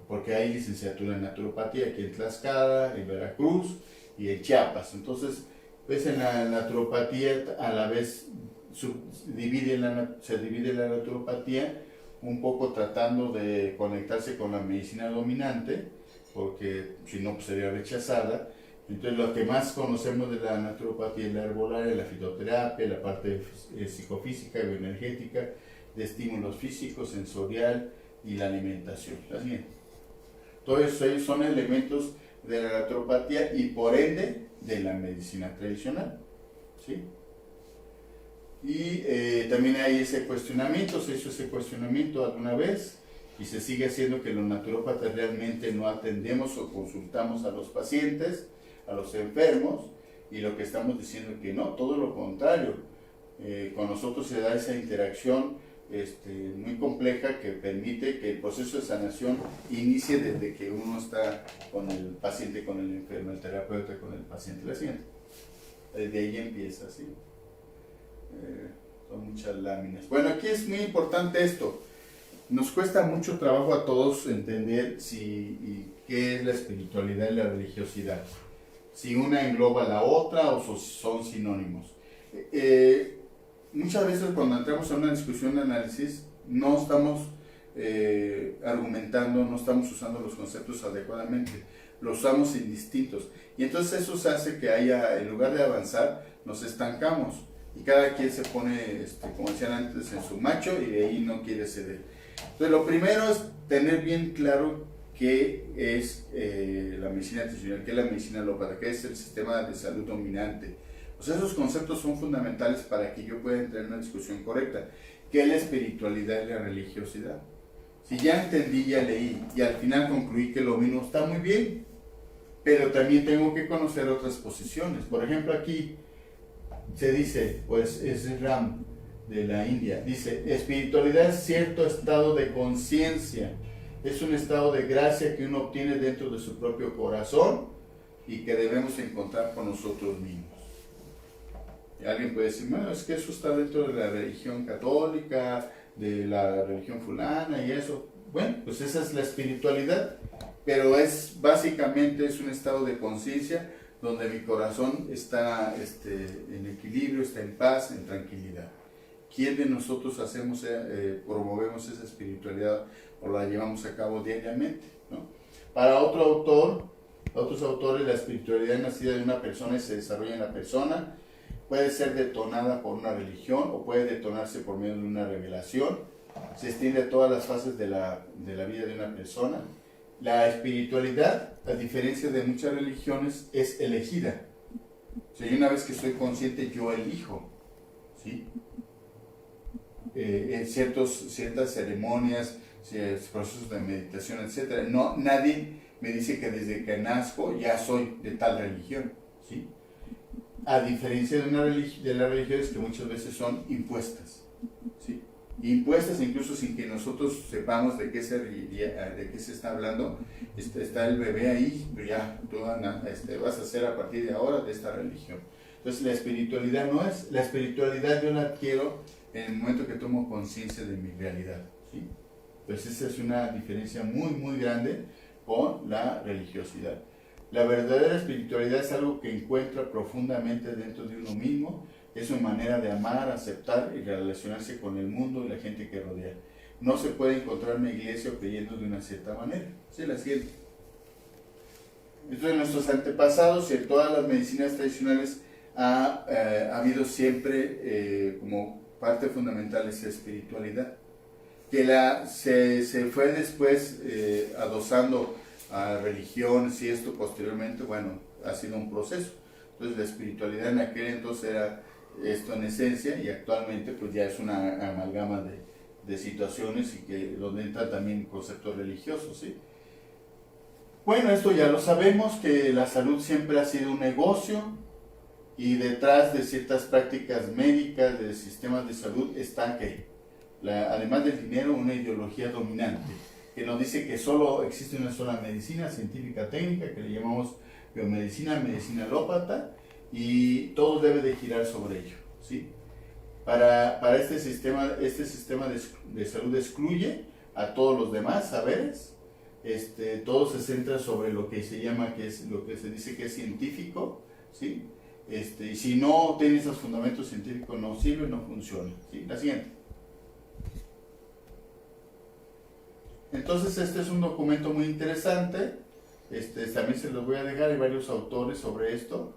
porque hay licenciatura en naturopatía aquí en Tlaxcala, en Veracruz y en Chiapas. Entonces, pues en la naturopatía a la vez se divide la naturopatía un poco tratando de conectarse con la medicina dominante, porque si no pues sería rechazada. Entonces lo que más conocemos de la naturopatía es la herbolaria, la fitoterapia, la parte psicofísica, bioenergética, de estímulos físicos, sensorial y la alimentación. Así es. Todos ellos son elementos de la naturopatía y por ende de la medicina tradicional. ¿Sí? Y también hay ese cuestionamiento, se hizo ese cuestionamiento alguna vez y se sigue haciendo que los naturópatas realmente no atendemos o consultamos a los pacientes, a los enfermos, y lo que estamos diciendo es que no, todo lo contrario. Con nosotros se da esa interacción muy compleja que permite que el proceso de sanación inicie desde que uno está con el paciente, con el enfermo, el terapeuta con el paciente. La siguiente. Desde ahí empieza, ¿sí? Son muchas láminas. Bueno, aquí es muy importante esto. Nos cuesta mucho trabajo a todos entender qué es la espiritualidad y la religiosidad. Si una engloba la otra o son sinónimos. Muchas veces cuando entramos a una discusión de análisis no estamos argumentando, no estamos usando los conceptos adecuadamente, los usamos indistintos. Y entonces eso se hace que en lugar de avanzar, nos estancamos. Y cada quien se pone, como decían antes, en su macho y de ahí no quiere ceder. Entonces lo primero es tener bien claro qué es la medicina tradicional, qué es la medicina alópata, qué es el sistema de salud dominante. O sea, esos conceptos son fundamentales para que yo pueda entrar en una discusión correcta. ¿Qué es la espiritualidad y la religiosidad? Si ya entendí, ya leí y al final concluí que lo mismo está muy bien, pero también tengo que conocer otras posiciones. Por ejemplo, aquí se dice, pues es Ram de la India, dice, espiritualidad es cierto estado de conciencia, es un estado de gracia que uno obtiene dentro de su propio corazón y que debemos encontrar con nosotros mismos. Y alguien puede decir, bueno, es que eso está dentro de la religión católica, de la religión fulana y eso. Bueno, pues esa es la espiritualidad, pero básicamente es un estado de conciencia donde mi corazón está en equilibrio, está en paz, en tranquilidad. ¿Quién de nosotros promovemos esa espiritualidad o la llevamos a cabo diariamente? ¿No? Para otros autores, la espiritualidad nacida de una persona y se desarrolla en la persona, puede ser detonada por una religión o puede detonarse por medio de una revelación, se extiende a todas las fases de la vida de una persona. La espiritualidad, a diferencia de muchas religiones, es elegida. O sea, una vez que soy consciente, yo elijo, ¿sí? En ciertas ceremonias, procesos de meditación, etc. No, nadie me dice que desde que nazco ya soy de tal religión, ¿sí? A diferencia de las religiones que muchas veces son impuestas, ¿sí? Impuestas incluso sin que nosotros sepamos de qué se está hablando. Está el bebé ahí, ya tú vas a ser a partir de ahora de esta religión. Entonces la espiritualidad no es, la espiritualidad yo la adquiero en el momento que tomo conciencia de mi realidad, ¿sí? Entonces esa es una diferencia muy muy grande con la religiosidad. La verdadera espiritualidad es algo que encuentra profundamente dentro de uno mismo. Es una manera de amar, aceptar y relacionarse con el mundo y la gente que rodea. No se puede encontrar una iglesia creyendo de una cierta manera. Sí, la siguiente. Entonces, nuestros antepasados y en todas las medicinas tradicionales ha habido siempre como parte fundamental esa espiritualidad, que se fue después adosando a religiones y esto posteriormente, bueno, ha sido un proceso. Entonces la espiritualidad en aquel entonces era esto en esencia y actualmente pues ya es una amalgama de situaciones y que donde entran también conceptos religiosos, ¿sí? Bueno, esto ya lo sabemos, que la salud siempre ha sido un negocio y detrás de ciertas prácticas médicas, de sistemas de salud, está que, además del dinero, una ideología dominante que nos dice que solo existe una sola medicina científica técnica que le llamamos biomedicina, medicina alópata, y todo debe de girar sobre ello, ¿sí? Para este sistema de salud excluye a todos los demás saberes. Todo se centra sobre lo que se llama, lo que se dice que es científico, ¿sí? Y si no tiene esos fundamentos científicos no sirve, no funciona, ¿sí? La siguiente. Entonces este es un documento muy interesante, también se los voy a dejar, hay varios autores sobre esto,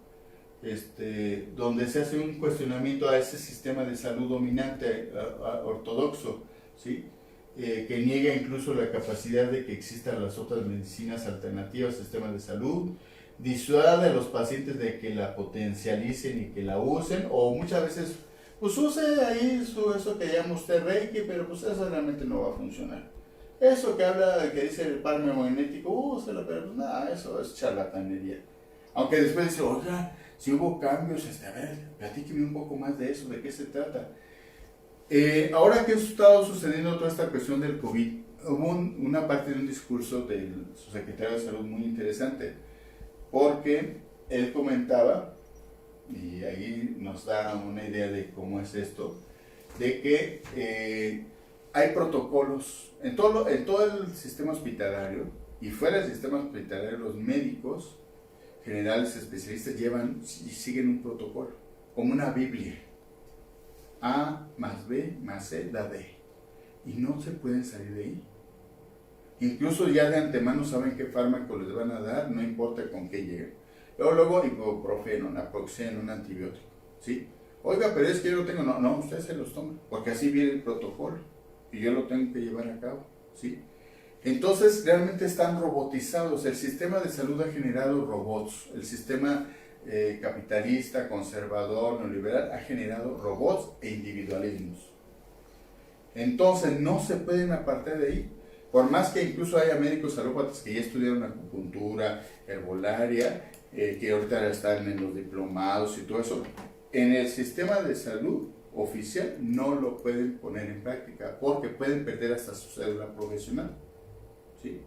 donde se hace un cuestionamiento a ese sistema de salud dominante ortodoxo, ¿sí? Que niega incluso la capacidad de que existan las otras medicinas alternativas, sistemas de salud, disuade a los pacientes de que la potencialicen y que la usen, o muchas veces, pues use ahí eso que llama usted Reiki, pero pues eso realmente no va a funcionar. Eso que habla, que dice el par magnético, úselo, pero pues nada, eso es charlatanería. Aunque después dice, oiga, si hubo cambios, a ver, platíqueme un poco más de eso, ¿de qué se trata? Ahora que ha estado sucediendo toda esta cuestión del COVID, hubo una parte de un discurso del subsecretario de Salud muy interesante, porque él comentaba, y ahí nos da una idea de cómo es esto, de que hay protocolos en todo el sistema hospitalario y fuera del sistema hospitalario los médicos generales especialistas llevan y siguen un protocolo, como una Biblia. A más B más C da D. Y no se pueden salir de ahí. Incluso ya de antemano saben qué fármaco les van a dar, no importa con qué lleguen. Luego ibuprofeno, naproxeno, un antibiótico, ¿sí? Oiga, pero es que yo lo tengo. No, usted se los toma, porque así viene el protocolo y yo lo tengo que llevar a cabo, ¿sí? Entonces realmente están robotizados. El sistema de salud ha generado robots. El sistema capitalista, conservador, neoliberal ha generado robots e individualismos. Entonces no se pueden apartar de ahí. Por más que incluso haya médicos alópatas que ya estudiaron acupuntura, herbolaria, que ahorita están en los diplomados y todo eso, en el sistema de salud oficial no lo pueden poner en práctica porque pueden perder hasta su cédula profesional, ¿sí?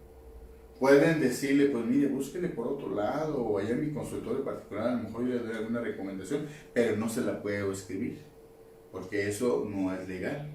Pueden decirle, pues mire, búsquele por otro lado, o allá en mi consultorio particular, a lo mejor yo le doy alguna recomendación, pero no se la puedo escribir, porque eso no es legal.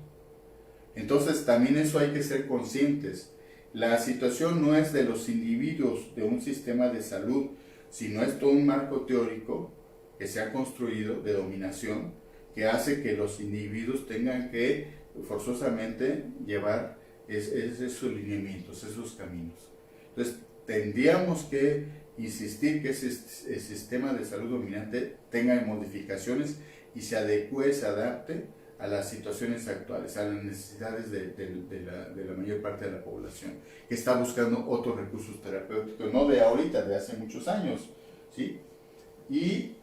Entonces también eso hay que ser conscientes. La situación no es de los individuos de un sistema de salud, sino es todo un marco teórico que se ha construido de dominación, que hace que los individuos tengan que forzosamente llevar esos lineamientos, esos caminos. Entonces, tendríamos que insistir que ese sistema de salud dominante tenga modificaciones y se adecue, se adapte a las situaciones actuales, a las necesidades de la mayor parte de la población, que está buscando otros recursos terapéuticos, no de ahorita, de hace muchos años, ¿sí? Y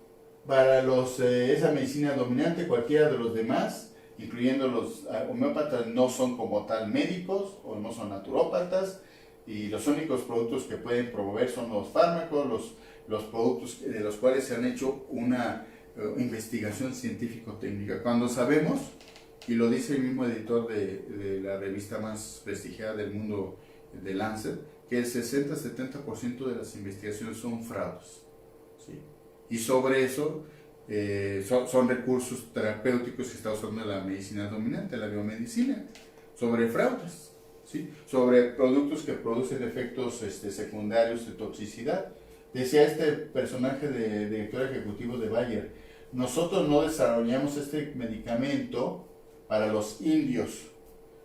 para esa medicina dominante, cualquiera de los demás, incluyendo los homeópatas, no son como tal médicos o no son naturópatas, y los únicos productos que pueden promover son los fármacos, los productos de los cuales se han hecho una investigación científico-técnica. Cuando sabemos, y lo dice el mismo editor de la revista más prestigiada del mundo, de Lancet, que el 60-70% de las investigaciones son fraudes, ¿sí? Y sobre eso son recursos terapéuticos que está usando la medicina dominante, la biomedicina, sobre fraudes, ¿sí? Sobre productos que producen efectos secundarios de toxicidad. Decía este personaje de director ejecutivo de Bayer, nosotros no desarrollamos este medicamento para los indios,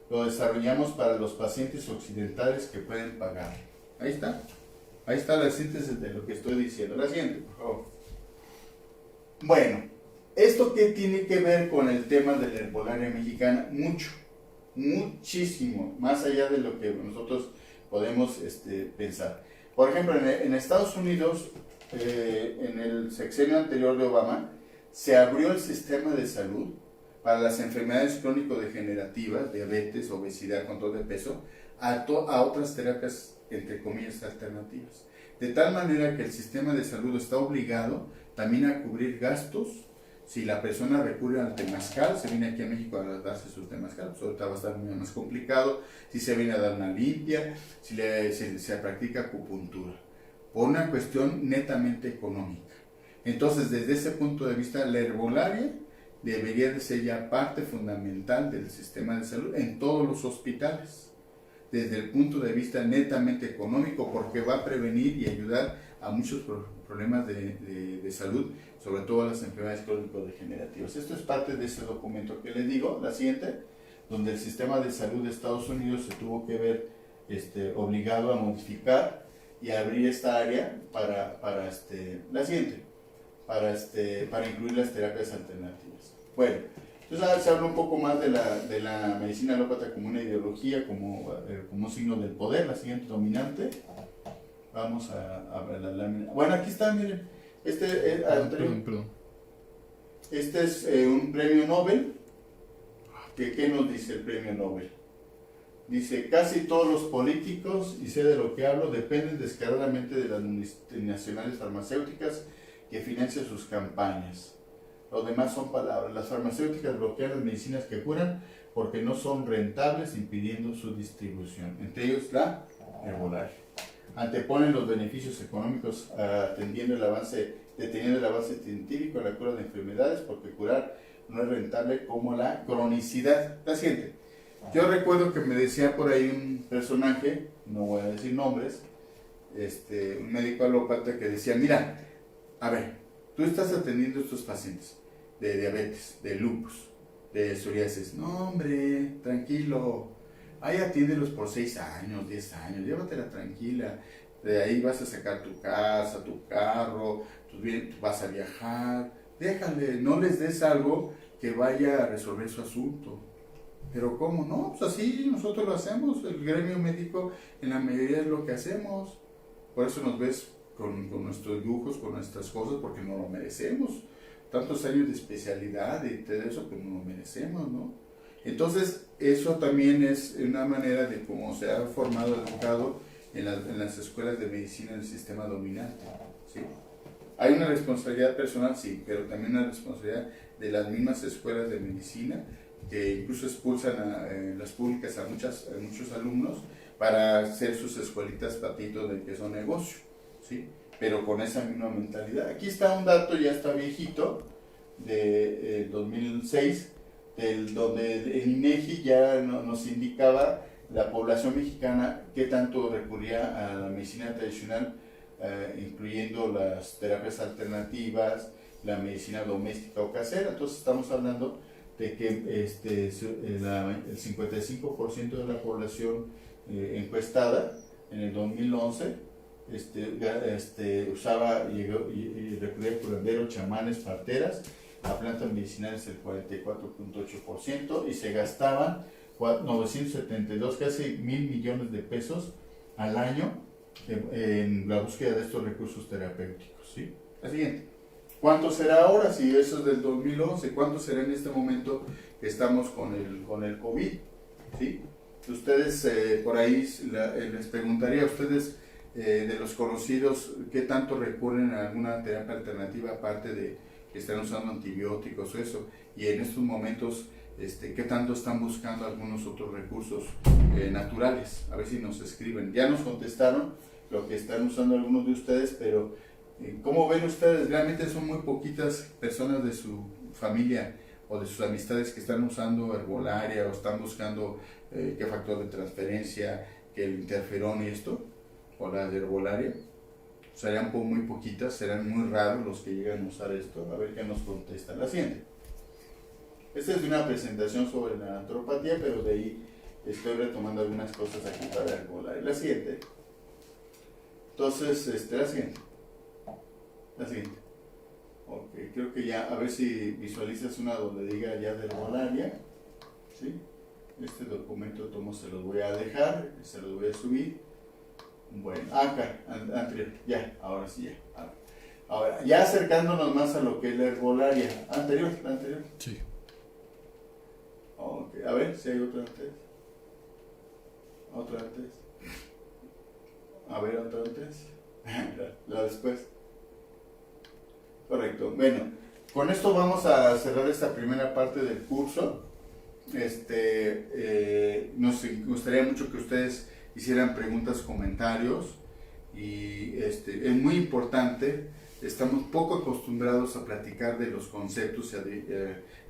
lo desarrollamos para los pacientes occidentales que pueden pagar. Ahí está. Ahí está la síntesis de lo que estoy diciendo. La siguiente, por favor. Bueno, ¿esto qué tiene que ver con el tema de la herbolaria mexicana? Mucho, muchísimo, más allá de lo que nosotros podemos pensar. Por ejemplo, en Estados Unidos, en el sexenio anterior de Obama, se abrió el sistema de salud para las enfermedades crónico-degenerativas, diabetes, obesidad, control de peso, a otras terapias, entre comillas, alternativas. De tal manera que el sistema de salud está obligado también a cubrir gastos. Si la persona recurre al temazcal, se viene aquí a México a darse su temazcal, pues ahorita va a estar muy más complicado. Si se viene a dar una limpia, si se practica acupuntura, por una cuestión netamente económica. Entonces, desde ese punto de vista, la herbolaria debería de ser ya parte fundamental del sistema de salud en todos los hospitales, desde el punto de vista netamente económico, porque va a prevenir y ayudar a muchos problemas de salud, sobre todo las enfermedades crónico-degenerativas. Esto es parte de ese documento que les digo, la siguiente, donde el sistema de salud de Estados Unidos se tuvo que ver obligado a modificar y abrir esta área para la siguiente, para incluir las terapias alternativas. Bueno, entonces ahora se habla un poco más de la medicina alópata como una ideología, como signo del poder, la siguiente dominante. Vamos a ver la lámina. Bueno, aquí está, miren. Perdón. Este es un premio Nobel. ¿Qué nos dice el premio Nobel? Dice, casi todos los políticos, y sé de lo que hablo, dependen descaradamente de las multinacionales farmacéuticas que financian sus campañas. Lo demás son palabras. Las farmacéuticas bloquean las medicinas que curan porque no son rentables, impidiendo su distribución. Entre ellos la herbolaria. Anteponen los beneficios económicos deteniendo el avance científico en la cura de enfermedades, porque curar no es rentable como la cronicidad. La siguiente. Yo recuerdo que me decía por ahí un personaje, no voy a decir nombres, un médico alópata que decía, mira, a ver, tú estás atendiendo a estos pacientes de diabetes, de lupus, de psoriasis. No, hombre, tranquilo. Ahí atiéndelos por 6 años, 10 años, llévatela tranquila. De ahí vas a sacar tu casa, tu carro, tú vas a viajar. Déjale, no les des algo que vaya a resolver su asunto. Pero ¿cómo? No, pues así nosotros lo hacemos. El gremio médico en la mayoría es lo que hacemos. Por eso nos ves con nuestros lujos, con nuestras cosas, porque no lo merecemos. Tantos años de especialidad y todo eso, pues no lo merecemos, ¿no? Entonces, eso también es una manera de cómo se ha formado, educado en las escuelas de medicina en el sistema dominante, ¿sí? Hay una responsabilidad personal, sí, pero también una responsabilidad de las mismas escuelas de medicina, que incluso expulsan a las públicas a muchos alumnos para hacer sus escuelitas patitos de que son negocio, ¿sí? Pero con esa misma mentalidad. Aquí está un dato, ya está viejito, de 2006, donde el INEGI ya nos indicaba la población mexicana qué tanto recurría a la medicina tradicional, incluyendo las terapias alternativas, la medicina doméstica o casera. Entonces estamos hablando de que el 55% de la población encuestada en el 2011 usaba y recurría a curanderos, chamanes, parteras, a plantas medicinales el 44.8%, y se gastaban 972, casi 1,000 millones de pesos al año en la búsqueda de estos recursos terapéuticos, ¿sí? La siguiente. ¿Cuánto será ahora? Si eso es del 2011, ¿cuánto será en este momento que estamos con el COVID? ¿Sí? Ustedes, por ahí les preguntaría a ustedes, de los conocidos, ¿qué tanto recurren a alguna terapia alternativa aparte de que están usando antibióticos o eso? Y en estos momentos, ¿qué tanto están buscando algunos otros recursos naturales? A ver si nos escriben. Ya nos contestaron lo que están usando algunos de ustedes, pero ¿cómo ven ustedes? Realmente son muy poquitas personas de su familia o de sus amistades que están usando herbolaria o están buscando qué factor de transferencia, que el interferón y esto, o la herbolaria. Serían muy poquitas, serán muy raros los que llegan a usar esto. A ver qué nos contesta. La siguiente. Esta es una presentación sobre la naturopatía, pero de ahí estoy retomando algunas cosas aquí para herbolaria. La siguiente. Entonces, la siguiente. La siguiente. Ok, creo que ya, a ver si visualizas una donde diga ya de herbolaria. ¿Sí? Este documento tomo se los voy a dejar, se los voy a subir. Bueno, acá, anterior, ya, ahora sí ya. Ahora, ya acercándonos más a lo que es la herbolaria. Anterior, la anterior. Sí. Ok, a ver si hay otra antes. Otra antes. A ver, otra antes. La después. Correcto. Bueno, con esto vamos a cerrar esta primera parte del curso. Nos gustaría mucho que ustedes hicieran preguntas, comentarios, y es muy importante. Estamos poco acostumbrados a platicar de los conceptos,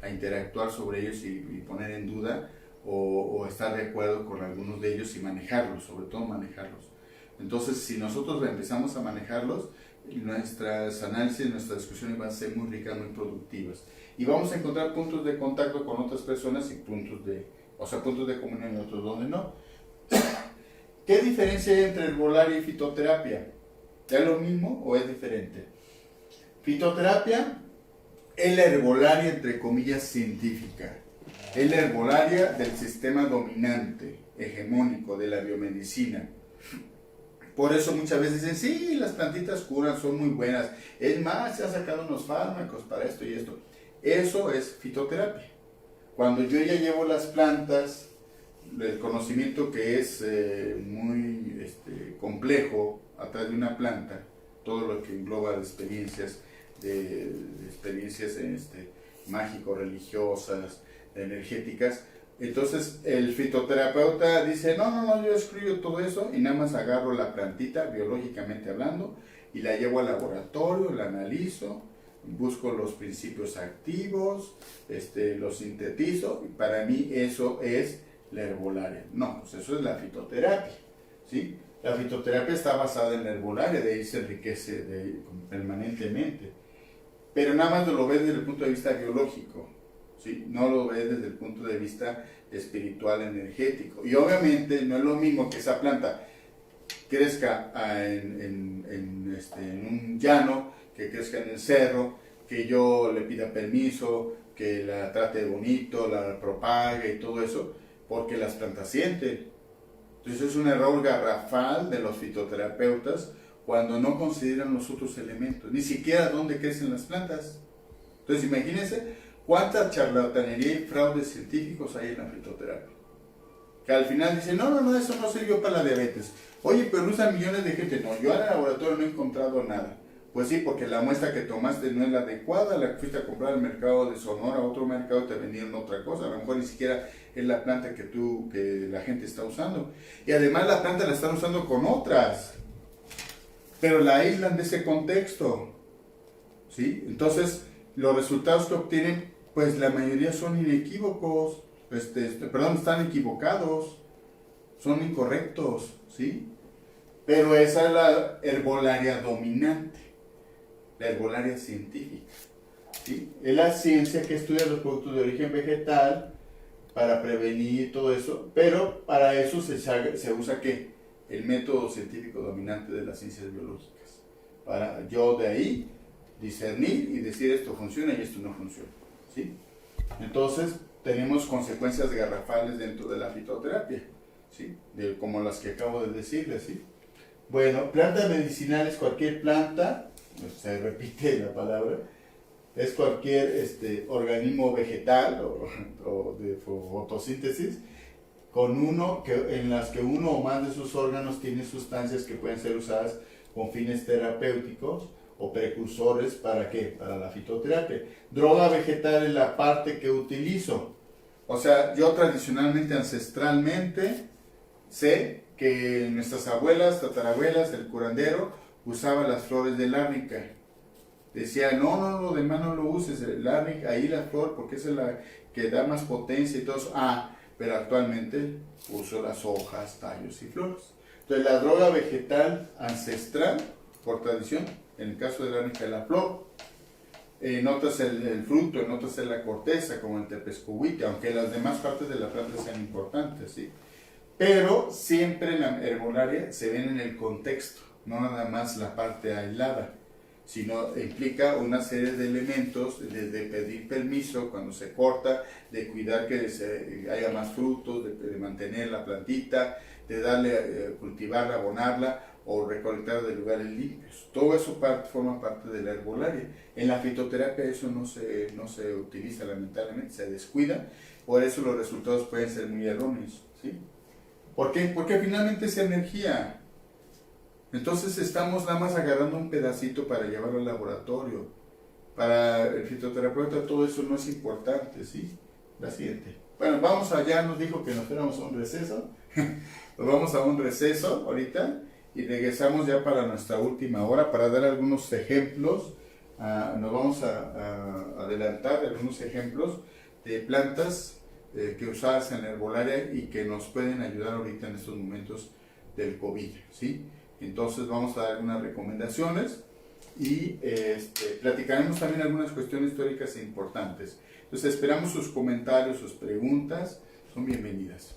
a interactuar sobre ellos y poner en duda o estar de acuerdo con algunos de ellos y manejarlos, sobre todo manejarlos. Entonces, si nosotros empezamos a manejarlos, nuestras análisis, nuestras discusiones van a ser muy ricas, muy productivas. Y vamos a encontrar puntos de contacto con otras personas y puntos de comunión y otros donde no. ¿Qué diferencia hay entre herbolaria y fitoterapia? ¿Es lo mismo o es diferente? Fitoterapia es la herbolaria, entre comillas, científica. Es la herbolaria del sistema dominante, hegemónico de la biomedicina. Por eso muchas veces dicen, sí, las plantitas curan, son muy buenas. Es más, se han sacado unos fármacos para esto y esto. Eso es fitoterapia. Cuando yo ya llevo las plantas, el conocimiento que es muy complejo atrás de una planta, todo lo que engloba de experiencias mágico-religiosas, energéticas. Entonces el fitoterapeuta dice, no, yo escribo todo eso y nada más agarro la plantita, biológicamente hablando, y la llevo al laboratorio, la analizo, busco los principios activos, los sintetizo, y para mí eso es la herbolaria. No, pues eso es la fitoterapia, ¿sí? La fitoterapia está basada en la herbolaria, de ahí se enriquece permanentemente, pero nada más lo ves desde el punto de vista biológico, ¿sí? No lo ves desde el punto de vista espiritual, energético. Y obviamente no es lo mismo que esa planta crezca en un llano, que crezca en el cerro, que yo le pida permiso, que la trate bonito, la propague y todo eso, porque las plantas sienten. Entonces es un error garrafal de los fitoterapeutas cuando no consideran los otros elementos, ni siquiera dónde crecen las plantas. Entonces imagínense cuánta charlatanería y fraudes científicos hay en la fitoterapia. Que al final dicen, no, eso no sirvió para la diabetes. Oye, pero usan millones de gente. No, yo en el laboratorio no he encontrado nada. Pues sí, porque la muestra que tomaste no es la adecuada, la que fuiste a comprar al mercado de Sonora, a otro mercado te vendieron otra cosa, a lo mejor ni siquiera es la planta que la gente está usando. Y además la planta la están usando con otras, pero la aíslan de ese contexto, ¿sí? Entonces, los resultados que obtienen, pues la mayoría son inequívocos, están equivocados, son incorrectos, ¿sí? Pero esa es la herbolaria dominante, la herbolaria científica, ¿sí? Es la ciencia que estudia los productos de origen vegetal para prevenir todo eso, pero para eso se usa ¿qué? El método científico dominante de las ciencias biológicas, para yo de ahí discernir y decir esto funciona y esto no funciona, ¿sí? Entonces tenemos consecuencias garrafales dentro de la fitoterapia, ¿sí? Como las que acabo de decirles, ¿sí? Bueno, planta medicinal es cualquier planta, se repite la palabra, es cualquier organismo vegetal o de fotosíntesis en las que uno o más de sus órganos tiene sustancias que pueden ser usadas con fines terapéuticos o precursores. ¿Para qué? Para la fitoterapia. Droga vegetal es la parte que utilizo. O sea, yo tradicionalmente, ancestralmente, sé que nuestras abuelas, tatarabuelas, el curandero, usaba las flores del árnica. Decía, no, lo demás no lo uses, el árnica, ahí la flor, porque esa es la que da más potencia y todo eso. Pero actualmente uso las hojas, tallos y flores. Entonces la droga vegetal ancestral, por tradición, en el caso del árnica, la flor. En otras el fruto, en otras es la corteza, como el tepescohuite, aunque las demás partes de la planta sean importantes, ¿sí? Pero siempre en la herbolaria se ven en el contexto. no nada más la parte aislada, sino implica una serie de elementos, desde pedir permiso cuando se corta, de cuidar que haya más frutos, de mantener la plantita, de darle, cultivarla, abonarla o recolectarla de lugares limpios. Todo eso forma parte de la herbolaria. En la fitoterapia eso no se utiliza, lamentablemente, se descuida, por eso los resultados pueden ser muy erróneos, ¿sí? ¿Por qué? Porque finalmente es energía. Entonces estamos nada más agarrando un pedacito para llevarlo al laboratorio. Para el fitoterapeuta todo eso no es importante, ¿sí? La siguiente. Bueno, vamos allá, nos dijo que nos fuéramos a un receso. Nos vamos a un receso ahorita y regresamos ya para nuestra última hora para dar algunos ejemplos. Nos vamos a adelantar de algunos ejemplos de plantas que usadas en la herbolaria y que nos pueden ayudar ahorita en estos momentos del COVID, ¿sí? Entonces vamos a dar algunas recomendaciones y platicaremos también algunas cuestiones históricas importantes. Entonces esperamos sus comentarios, sus preguntas, son bienvenidas.